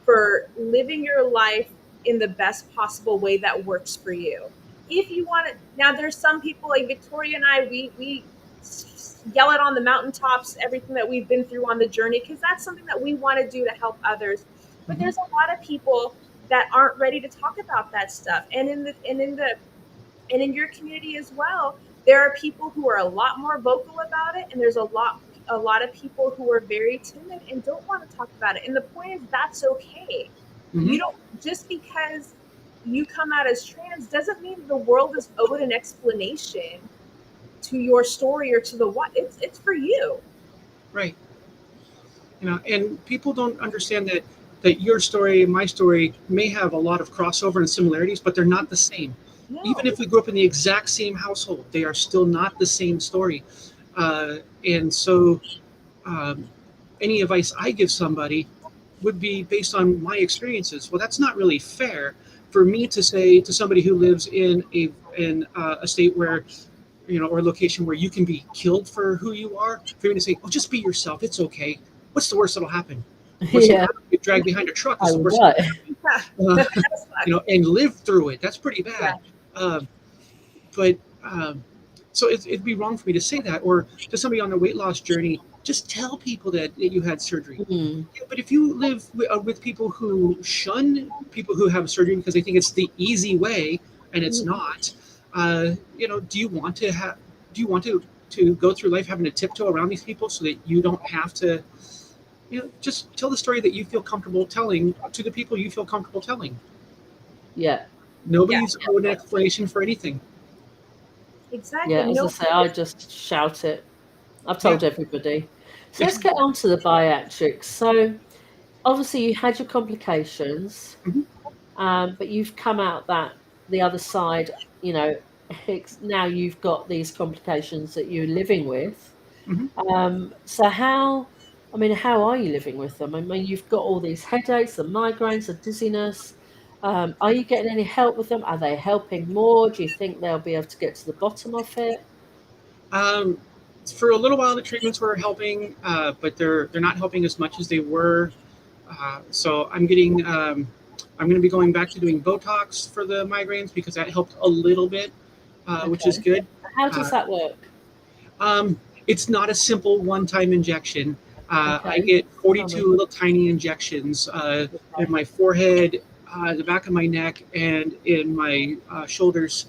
for living your life in the best possible way that works for you. If you want to, now there's some people like Victoria and I, we yell it on the mountaintops, everything that we've been through on the journey, because that's something that we want to do to help others. But Mhm. there's a lot of people that aren't ready to talk about that stuff. And in your community as well, there are people who are a lot more vocal about it, and there's a lot of people who are very timid and don't want to talk about it. And the point is that's okay. Mhm. You don't, just because you come out as trans doesn't mean the world is owed an explanation to your story or to the what. It's for you. Right. And people don't understand that your story and my story may have a lot of crossover and similarities, but they're not the same. Even No. if we grew up in the exact same household, they are still not the same story. And so um, any advice I give somebody would be based on my experiences. Well, that's not really fair for me to say to somebody who lives in a state where, or a location where you can be killed for who you are, for me to say, "Oh, just be yourself. It's okay. What's the worst that'll happen? What's going to Yeah, happen? Get dragged behind a truck I is the would worst like. that'll happen." And live through it. That's pretty Yeah. bad. But so it'd be wrong for me to say that, or to somebody on a weight loss journey, just tell people that you had surgery. Mm, Yeah, but if you live with people who shun people who have surgery because they think it's the easy way and it's not, do you want to have? Do you want to go through life having to tiptoe around these people so that you don't have to? Just tell the story that you feel comfortable telling to the people you feel comfortable telling. yeah, Yeah. Nobody's owed an explanation for anything. Exactly. yeah. As I No. say, I just shout it. I've Yeah. told everybody. So let's get on to the bariatrics. So obviously you had your complications, Mhm. but you've come out the other side. You know, now you've got these complications that you're living with. Mhm. So how are you living with them? I mean, you've got all these headaches, the migraines, the dizziness. Are you getting any help with them? Are they helping more? Do you think they'll be able to get to the bottom of it? Um, for a little while, the treatments were helping, but they're not helping as much as they were. So I'm going to be going back to doing Botox for the migraines because that helped a little bit, which is Okay. good. How does Uh, that work? it's not a simple one-time injection. I Okay. get Tell 42 me. little tiny injections in Okay. my forehead, the back of my neck, and in my shoulders,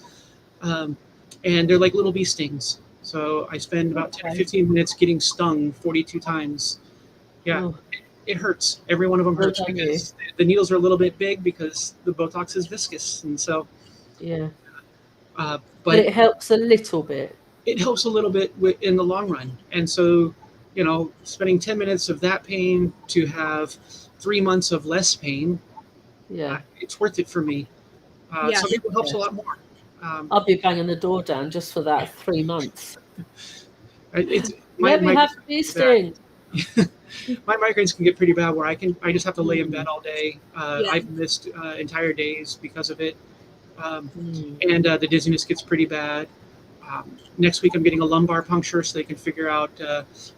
um, and they're like little bee stings. So I spend about 10 to Okay. 15 minutes getting stung 42 times. Yeah, Oh, it hurts. Every one of them well hurts done you. because the needles are a little bit big because the Botox is viscous, and so. Yeah. But But it helps a little bit. it helps a little bit in the long run. And so, spending 10 minutes of that pain to have 3 months of less pain, Yeah. it's worth it for me. Yeah. Some people it helps Yeah. a lot more. Um, I'll be banging the door down just for that 3 months. it's my Let me have migraines can get these pretty bad. things. My migraines can get pretty bad where I just have to lay in bed Mm, all day. Yeah. I've missed entire days because of it. Um, mm, and the dizziness gets pretty bad. Next week, I'm getting a lumbar puncture so they can figure out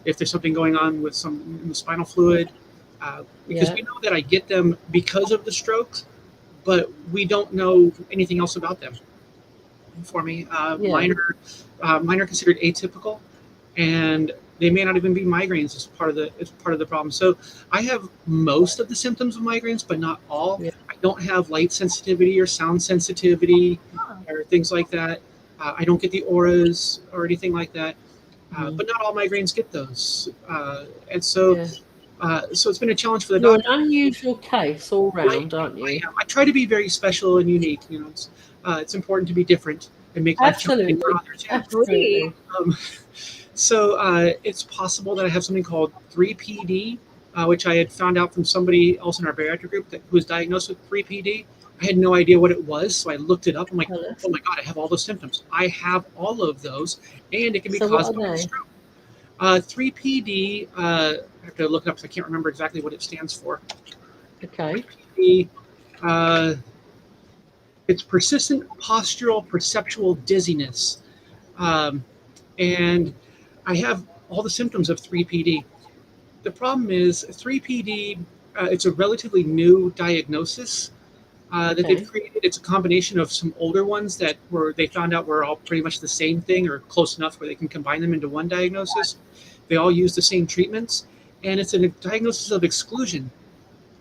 if there's something going on with some in the spinal fluid. Because yeah. we know that I get them because of the strokes, but we don't know anything else about them. For me, Yeah. mine are considered atypical, and they may not even be migraines as part of the problem. So I have most of the symptoms of migraines, but not all. Yeah. I don't have light sensitivity or sound sensitivity Huh. or things like that. I don't get the auras or anything like that. Mm, But not all migraines get those, and yeah. so it's been a challenge for the You're an doctor. unusual case all I, round, aren't you? I try to be very special and unique. It's important to be different and make life challenging for Absolutely. others. Yeah. Agree. Absolutely. Um, so it's possible that I have something called 3PD, which I had found out from somebody else in our bariatric group who was diagnosed with 3PD. I had no idea what it was, so I looked it up. I'm like, Tell us. oh my god, I have all those symptoms. I have all of those, and it can be So what caused are by a they? stroke. 3PD, I have to look it up because I can't remember exactly what it stands for. Okay. 3PD, uh, it's persistent postural perceptual dizziness. Um, and I have all the symptoms of 3PD. The problem is 3PD, it's a relatively new diagnosis that they've Okay. created. It's a combination of some older ones that they found out were all pretty much the same thing or close enough where they can combine them into one diagnosis. They all use the same treatments, and it's a diagnosis of exclusion.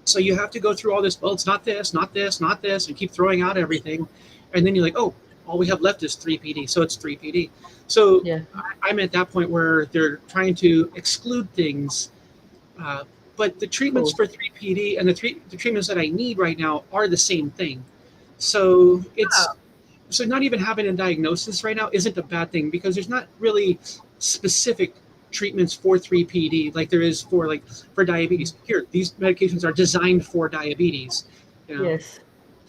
So you have to go through all this. Well, it's not this, not this, not this, and keep throwing out everything, and then you're like, oh, all we have left is 3PD, so it's 3PD. So Yeah. I'm at that point where they're trying to exclude things, uh, but the treatments Cool. for 3PD and the treatments that I need right now are the same thing. So Oh, so not even having a diagnosis right now isn't a bad thing because there's not really specific treatments for 3PD like there is for Mm, diabetes. Here, these medications are designed for diabetes. You know, yes.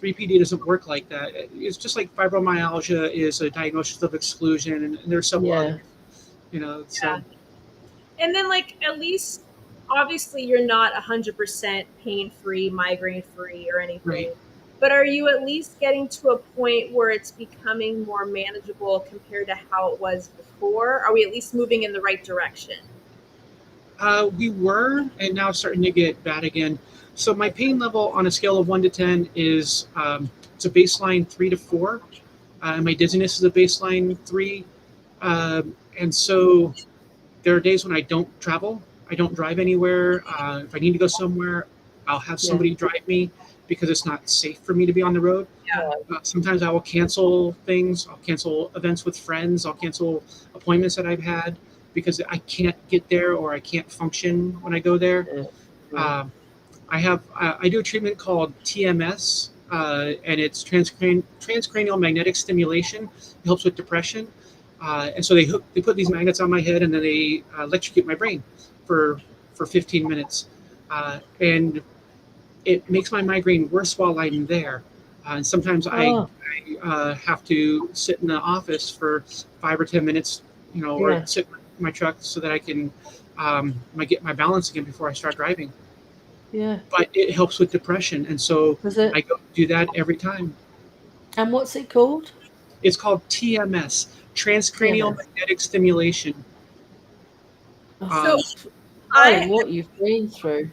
3PD doesn't work like that. It's just like fibromyalgia is a diagnosis of exclusion, and there's several Yeah. others. So And then, like, at least, obviously, you're not 100% pain free, migraine free, or right. anything. But are you at least getting to a point where it's becoming more manageable compared to how it was before? Are we at least moving in the right direction? We were, and now starting to get bad again. So my pain level on a scale of 1 to 10 is it's a baseline 3 to 4. My dizziness is a baseline 3. And so there are days when I don't travel. I don't drive anywhere. If I need to go somewhere, I'll have Yeah. somebody drive me because it's not safe for me to be on the road. Yeah. Sometimes I will cancel things. I'll cancel events with friends. I'll cancel appointments that I've had because I can't get there or I can't function when I go there. Yeah. Yeah. Um, I do a treatment called TMS, and it's transcranial magnetic stimulation. It helps with depression, and so they put these magnets on my head and then they electrocute my brain for 15 minutes, and it makes my migraine worse while I'm there. And sometimes Oh, I have to sit in the office for 5 or 10 minutes, or yeah. sit in my truck so that I can get my balance again before I start driving. Yeah. But it helps with depression, and so Was I it? go do that every time. And what's it called? It's called TMS, transcranial TMS. magnetic stimulation. Oh, So Um, I, darling, what you've been through.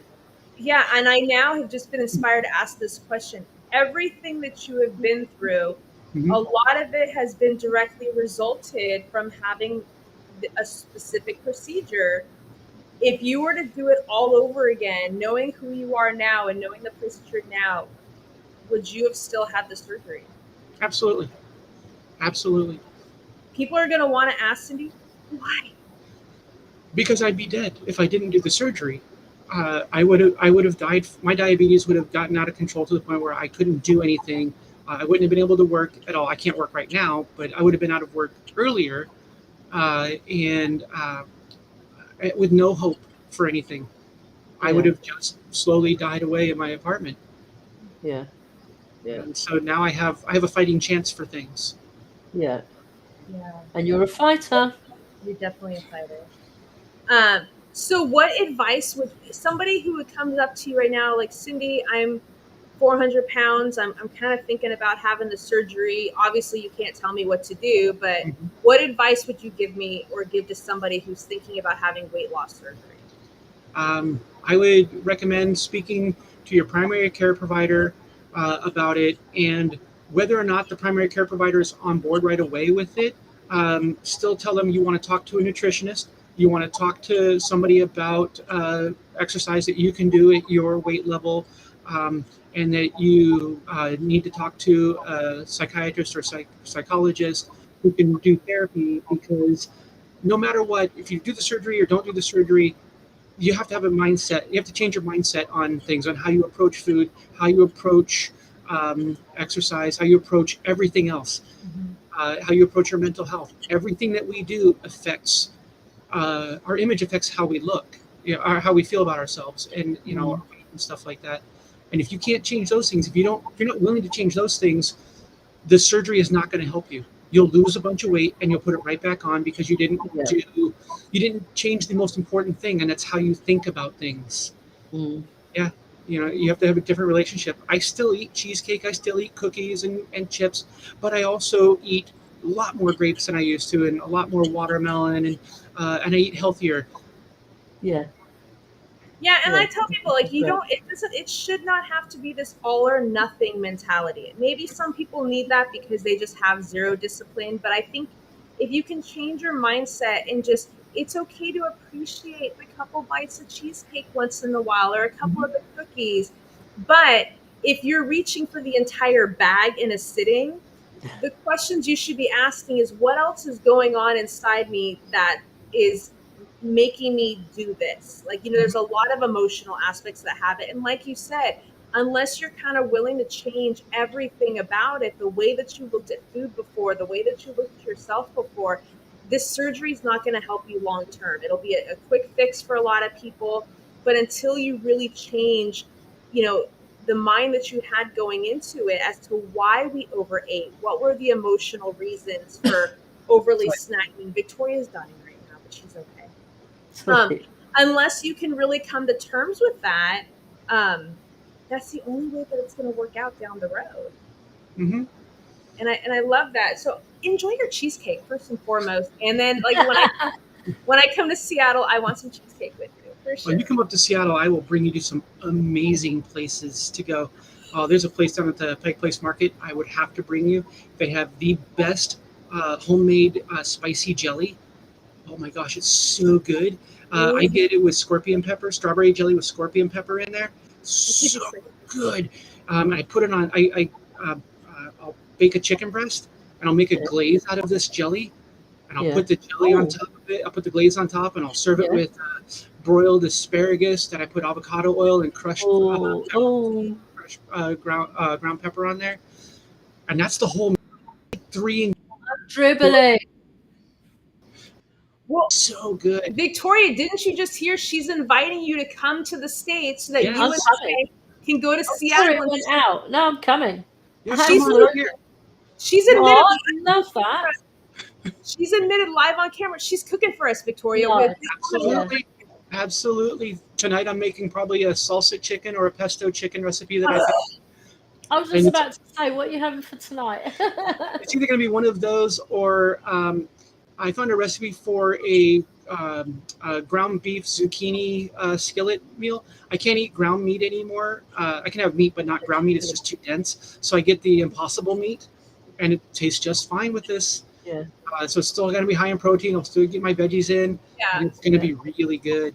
yeah, and I now have just been inspired to ask this question. Everything that you have been through, a mhm. lot of it has been directly resulted from having a specific procedure. If you were to do it all over again, knowing who you are now and knowing the place that you're now, would you have still had the surgery? Absolutely, absolutely. People are going to want to ask Cindy, why? Because I'd be dead if I didn't do the surgery. I would have died. My diabetes would have gotten out of control to the point where I couldn't do anything. I wouldn't have been able to work at all. I can't work right now, but I would have been out of work earlier, and with no hope for anything. I would Yeah. have just slowly died away in my apartment. Yeah. Yeah. And so now I have a fighting chance for things. Yeah. Yeah, And you're a fighter. you're definitely a fighter. So what advice would somebody who comes up to you right now, like, Cindy, I'm 400 pounds. I'm kind of thinking about having the surgery. Obviously, you can't tell me what to do, but Mhm. what advice would you give me or give to somebody who's thinking about having weight loss surgery? I would recommend speaking to your primary care provider about it, and whether or not the primary care provider is on board right away with it, still tell them you want to talk to a nutritionist. You want to talk to somebody about exercise that you can do at your weight level, and that you need to talk to a psychiatrist or psychologist who can do therapy, because no matter what, if you do the surgery or don't do the surgery, you have to have a mindset. You have to change your mindset on things, on how you approach food, how you approach exercise, how you approach everything else, Mm-hmm. how you approach your mental health. Everything that we do affects our image, affects how we look, or how we feel about ourselves, and Mm. our weight and stuff like that. And if you can't change those things, if you're not willing to change those things, the surgery is not going to help you. You'll lose a bunch of weight and you'll put it right back on because Yeah. you didn't change the most important thing, and that's how you think about things. Mm. Yeah, you have to have a different relationship. I still eat cheesecake, I still eat cookies and chips, but I also eat a lot more grapes than I used to, and a lot more watermelon, and I eat healthier. Yeah. Yeah, and Yeah. I tell people, like, you Great. don't it should not have to be this all or nothing mentality. Maybe some people need that because they just have zero discipline, but I think if you can change your mindset and just, it's okay to appreciate the couple bites of cheesecake once in a while or a couple of the cookies. But if you're reaching for the entire bag in a sitting, the questions you should be asking is, what else is going on inside me that is making me do this? Like, there's a lot of emotional aspects that have it. And like you said, unless you're kind of willing to change everything about it, the way that you looked at food before, the way that you looked at yourself before, this surgery is not going to help you long term. It'll be a quick fix for a lot of people. But until you really change, you know, the mind that you had going into it as to why we overate. What were the emotional reasons for overly snacking? Victoria's dying right now. but she's okay. Sorry. Unless you can really come to terms with that, that's the only way that it's going to work out down the road. Mm-hmm. And I love that. So enjoy your cheesecake first and foremost, and then like when I come to Seattle, I want some cheesecake with you for sure. When you come up to Seattle, I will bring you to some amazing places to go. There's a place down at the Pike Place Market I would have to bring you. They have the best homemade spicy jelly. Oh my gosh, it's so good. I did it with scorpion pepper, strawberry jelly with scorpion pepper in there. So good. I put it on. I'll bake a chicken breast and I'll make a glaze out of this jelly, and I'll put the jelly on top of it. I'll put the glaze on top, and I'll serve it with broiled asparagus that I put avocado oil and crushed ground pepper on there, and that's the whole 3 dribbling. Well, so good. Victoria, didn't you just hear she's inviting you to come to the States so that you and I can go to Seattle? Went out. No, I'm coming. Yeah, she's admitted. I love that. She's admitted live on camera. She's cooking for us, Victoria. No, absolutely. Tonight I'm making probably a salsa chicken or a pesto chicken recipe that I was just about to say, what are you having for tonight? It's either going to be one of those, or I found a recipe for a ground beef zucchini skillet meal. I can't eat ground meat anymore. I can have meat, but not ground meat. It's just too dense. So I get the Impossible meat, and it tastes just fine with this. Yeah. So it's still going to be high in protein. I'll still get my veggies in. Yeah. And it's going to be really good.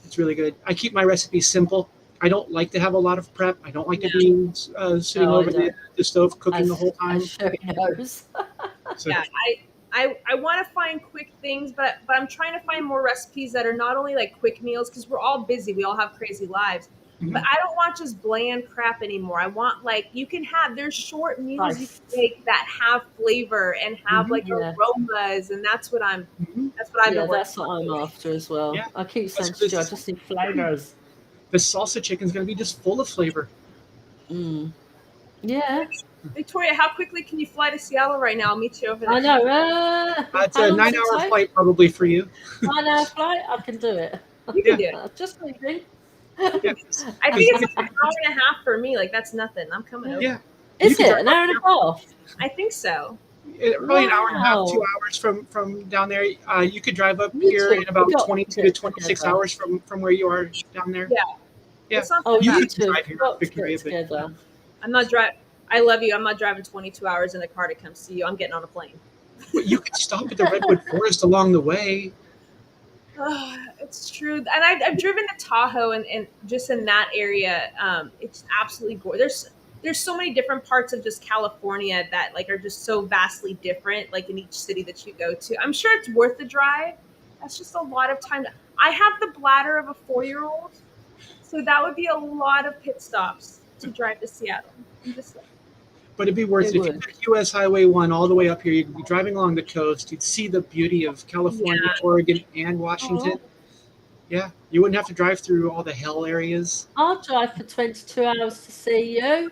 It's really good. I keep my recipes simple. I don't like to have a lot of prep. I don't like to be sitting over the stove cooking the whole time. Sure knows. So, yeah, I want to find quick things, but I'm trying to find more recipes that are not only like quick meals, because we're all busy. We all have crazy lives. But I don't want just bland crap anymore. I want, like, there's short meals you can make that have flavor and have like aromas, and that's what I've been working that's what I'm after as well. Yeah. I keep saying to you, I just need flavors. The salsa chicken is going to be just full of flavor. Yeah. Victoria, how quickly can you fly to Seattle right now? I'll meet you over there. I know. It's a 9-hour flight probably for you. 9-hour flight? I can do it. You can do it. Just leaving. I think it's an hour and a half for me. Like, that's nothing. I'm coming over. Yeah. Is it an hour and a half? I think so. Probably an hour and a half, 2 hours from down there. You could drive up here in about 22 to 26 hours from where you are down there. Yeah. You could drive here, Victoria. I'm not driving. I love you. I'm not driving 22 hours in a car to come see you. I'm getting on a plane. But you could stop at the Redwood Forest along the way. It's true. And I've driven to Tahoe and just in that area, it's absolutely gorgeous. There's so many different parts of just California that like are just so vastly different, like in each city that you go to. I'm sure it's worth the drive. That's just a lot of time. I have the bladder of a 4-year-old, so that would be a lot of pit stops to drive to Seattle. But it'd be worth it. If you took US Highway 1 all the way up here, you'd be driving along the coast. You'd see the beauty of California, Oregon, and Washington. Yeah, you wouldn't have to drive through all the hell areas. I'll drive for 22 hours to see you.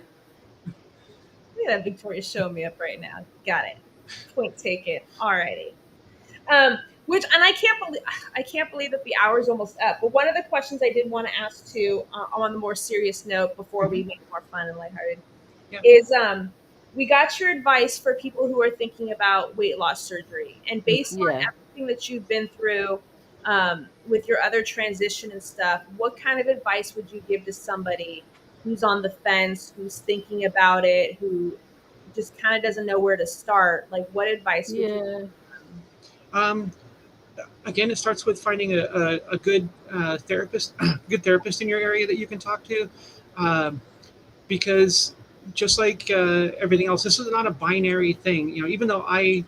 Look at that, Victoria's showing me up right now. Got it. Point taken. Alrighty. I can't believe that the hour's almost up. But one of the questions I did want to ask too, on the more serious note, before we make it more fun and lighthearted, is we got your advice for people who are thinking about weight loss surgery, and based on everything that you've been through with your other transition and stuff, what kind of advice would you give to somebody who's on the fence, who's thinking about it, who just kind of doesn't know where to start? Like, what advice would you give? Again, it starts with finding a good therapist, in your area that you can talk to, because just like everything else, this is not a binary thing. Even though I'm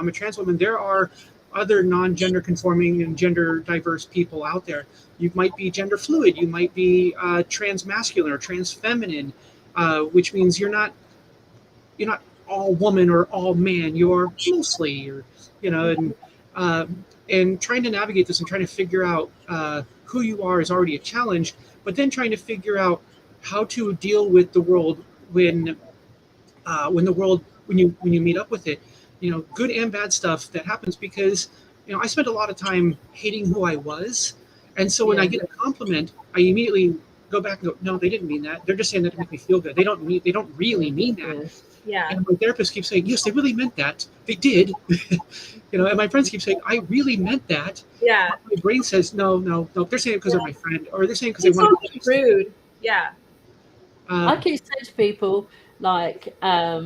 a trans woman, there are other non-gender conforming and gender diverse people out there. You might be gender fluid, you might be trans masculine or trans feminine, which means you're not all woman or all man. You're mostly, and trying to navigate this and trying to figure out who you are is already a challenge. But then trying to figure out how to deal with the world when you meet up with it. Good and bad stuff that happens, because I spent a lot of time hating who I was, and so when I Yeah. get a compliment, I immediately go back and go, no, they didn't mean that. They're just saying that to make me feel good. They don't really mean that. Yeah. Yeah. And my therapist keeps saying, yes, they really meant that. They did. And my friends keep saying, I really meant that. Yeah. My brain says, no, no, no. They're saying it because they're my friend, or they're saying because they It's want so to be nice to me. rude. Yeah. I Um, keep saying to people, like,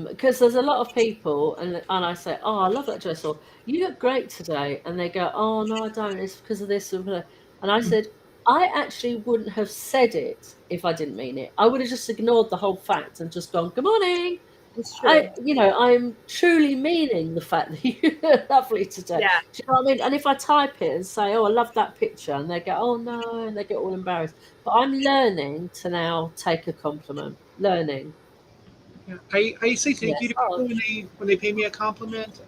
because there's a lot of people, and I say, "Oh, I love that dress," or "You look great today," and they go, "Oh no, I don't. It's because of this." And I said, I actually wouldn't have said it if I didn't mean it. I would have just ignored the whole fact and just gone, "Good morning." It's true. I'm truly meaning the fact that you look lovely today. Yeah. Do you know what I mean? And if I type it and say, "Oh, I love that picture," and they go, "Oh no," and they get all embarrassed. But I'm learning to now take a compliment. Learning. Yeah, I say thank you Yes. to Oh, people when they pay me a compliment.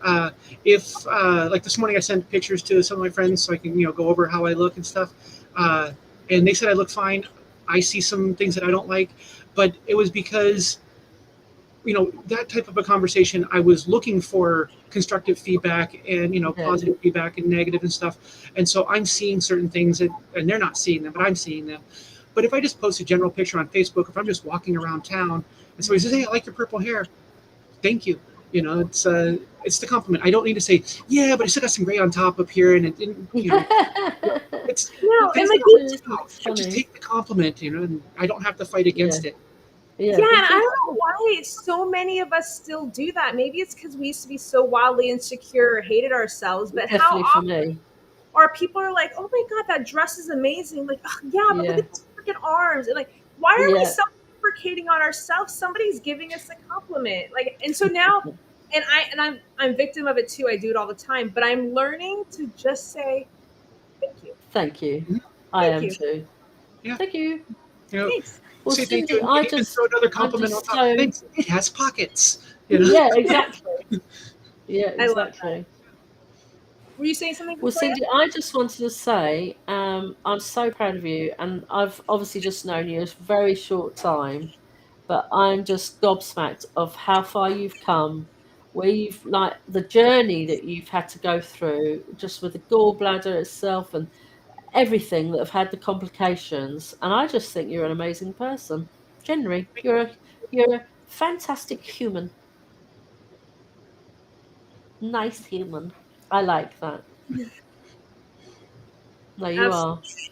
If like this morning, I sent pictures to some of my friends so I can go over how I look and stuff, uh, and they said I look fine. I see some things that I don't like, but it was because that type of a conversation. I was looking for constructive feedback and yeah. positive feedback and negative and stuff, and so I'm seeing certain things and they're not seeing them, but I'm seeing them. But if I just post a general picture on Facebook, if I'm just walking around town and somebody says, "Hey, I like your purple hair," thank you. It's the compliment. I don't need to say, "Yeah, but I still got some gray on top up here," and it didn't. It's No, and things like that you, are out. It's I just funny. take the compliment, and I don't have to fight Yeah. against it. Yeah. yeah, and I Because don't know why so many of us still do that. Maybe it's because we used to be so wildly insecure or hated ourselves, but how definitely for often me. are people are like, "Oh my god, that dress is amazing." Like, "Oh, yeah, but look Yeah. at these freaking arms." And like, why are we Yeah. self-deprecating on ourselves? Somebody's giving us a compliment. Like, and so now I'm victim of it too. I do it all the time, but I'm learning to just say, "Thank you. Thank you. Mhm. I Thank am you. too. Yeah, Thank you. Thanks." Well, say thank you, Cindy, and even throw another I'm compliment on just top. so, Thanks. It has pockets. yeah, exactly. Yeah, I love that. exactly. Were you saying something, Well, Victoria? Cindy, I just wanted to say, I'm so proud of you, and I've obviously just known you a very short time, but I'm just gobsmacked of how far you've come, where you've like the journey that you've had to go through, just with the gallbladder itself and everything that have had the complications. And I just think you're an amazing person. Generally, you're a fantastic human, nice human. I like that. No, you are. Absolutely.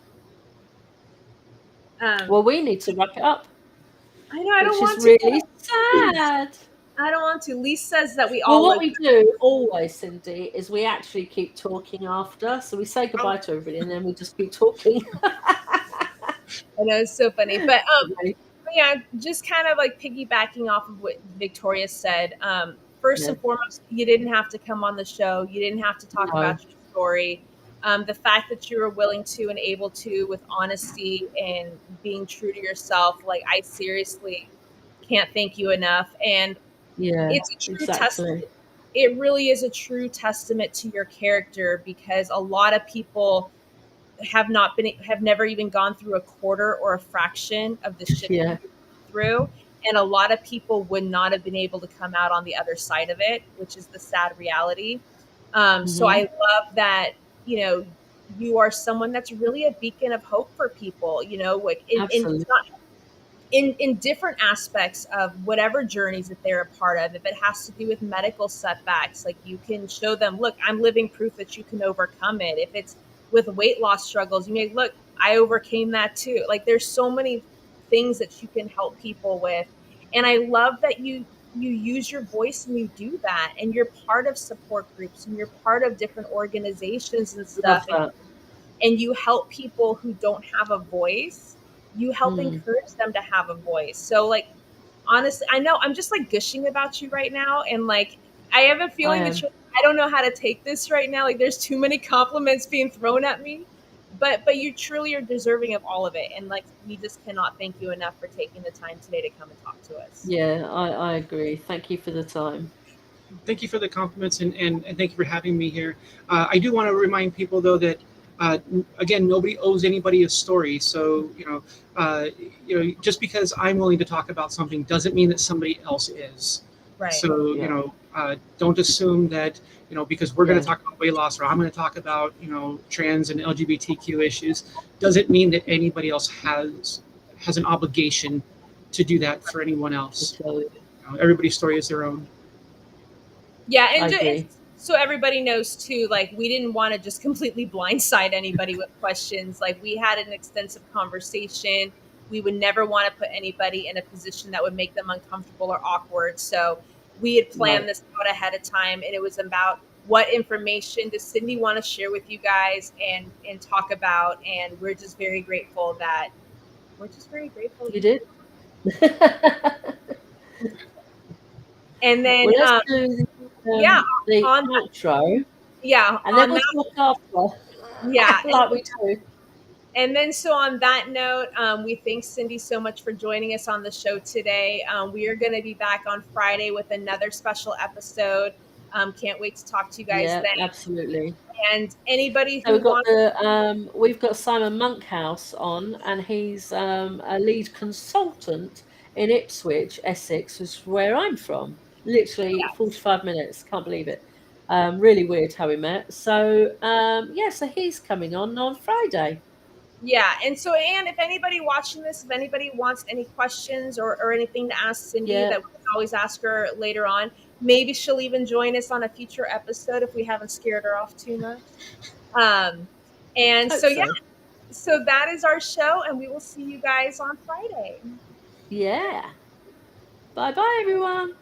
Um, Well, we need to wrap it up, I know I don't which is want to. really sad. I don't want to. Lise says that we Well, all what look. we do always, Cindy, is we actually keep talking after. So we say Oh, goodbye to everybody and then we just keep talking. I know it's so funny, but Okay. yeah, just kind of like piggybacking off of what Victoria said. First Yeah. and foremost, you didn't have to come on the show. You didn't have to talk No. about your story. The fact that you were willing to and able to, with honesty and being true to yourself, like I seriously can't thank you enough. And Yeah, it's a true testament. exactly. It really is a true testament to your character because a lot of people have never even gone through a quarter or a fraction of the shit that Yeah. you went through, and a lot of people would not have been able to come out on the other side of it, which is the sad reality. So I Hmm. love that, you know, you are someone that's really a beacon of hope for people, like in Absolutely. not in different aspects of whatever journeys that they're a part of. If it has to do with medical setbacks, like you can show them, look, I'm living proof that you can overcome it. If it's with weight loss struggles, you may look, I overcame that too. Like there's so many things that you can help people with. And I love that you use your voice and you do that, and you're part of support groups and you're part of different organizations and Love stuff, that. and you help people who don't have a voice. You help Mm, encourage them to have a voice. So like honestly, I know I'm just like gushing about you right now, and like I have a I feeling that am. I don't know how to take this right now. Like there's too many compliments being thrown at me. But you truly are deserving of all of it. And like we just cannot thank you enough for taking the time today to come and talk to us. Yeah, I agree. Thank you for the time. thank you for the compliments and thank you for having me here. I do want to remind people though that again, nobody owes anybody a story. So just because I'm willing to talk about something doesn't mean that somebody else is. Right. So, don't assume that, because we're going to talk about weight loss or I'm going to talk about, trans and LGBTQ issues, doesn't mean that anybody else has an obligation to do that for anyone else. Everybody's story is their own. Yeah, I and agree. so everybody knows too, like we didn't want to just completely blindside anybody with questions. Like we had an extensive conversation. We would never want to put anybody in a position that would make them uncomfortable or awkward. So we had planned this out ahead of time, and it was about what information does Cindy want to share with you guys and talk about. And we're just very grateful that You did. And then Well, let's do yeah, the on outro, yeah, and then on we'll that, talk after, yeah. like we do. And then, so on that note, we thank Cindy so much for joining us on the show today. We are going to be back on Friday with another special episode. Can't wait to talk to you guys Yeah, then. absolutely. And anybody So who wants, we've got Simon Monkhouse on, and he's a lead consultant in Ipswich, Essex, which is where I'm from. Literally 45 minutes. Can't believe it. Really weird how we met. So so he's coming on Friday. yeah. And so, Anne, if anybody watching this, if anybody wants any questions or anything to ask Cindy, Yeah. that we can always ask her later on. Maybe she'll even join us on a future episode if we haven't scared her off too much. And Hope so, so. so that is our show, and we will see you guys on Friday. Yeah. Bye-bye, everyone.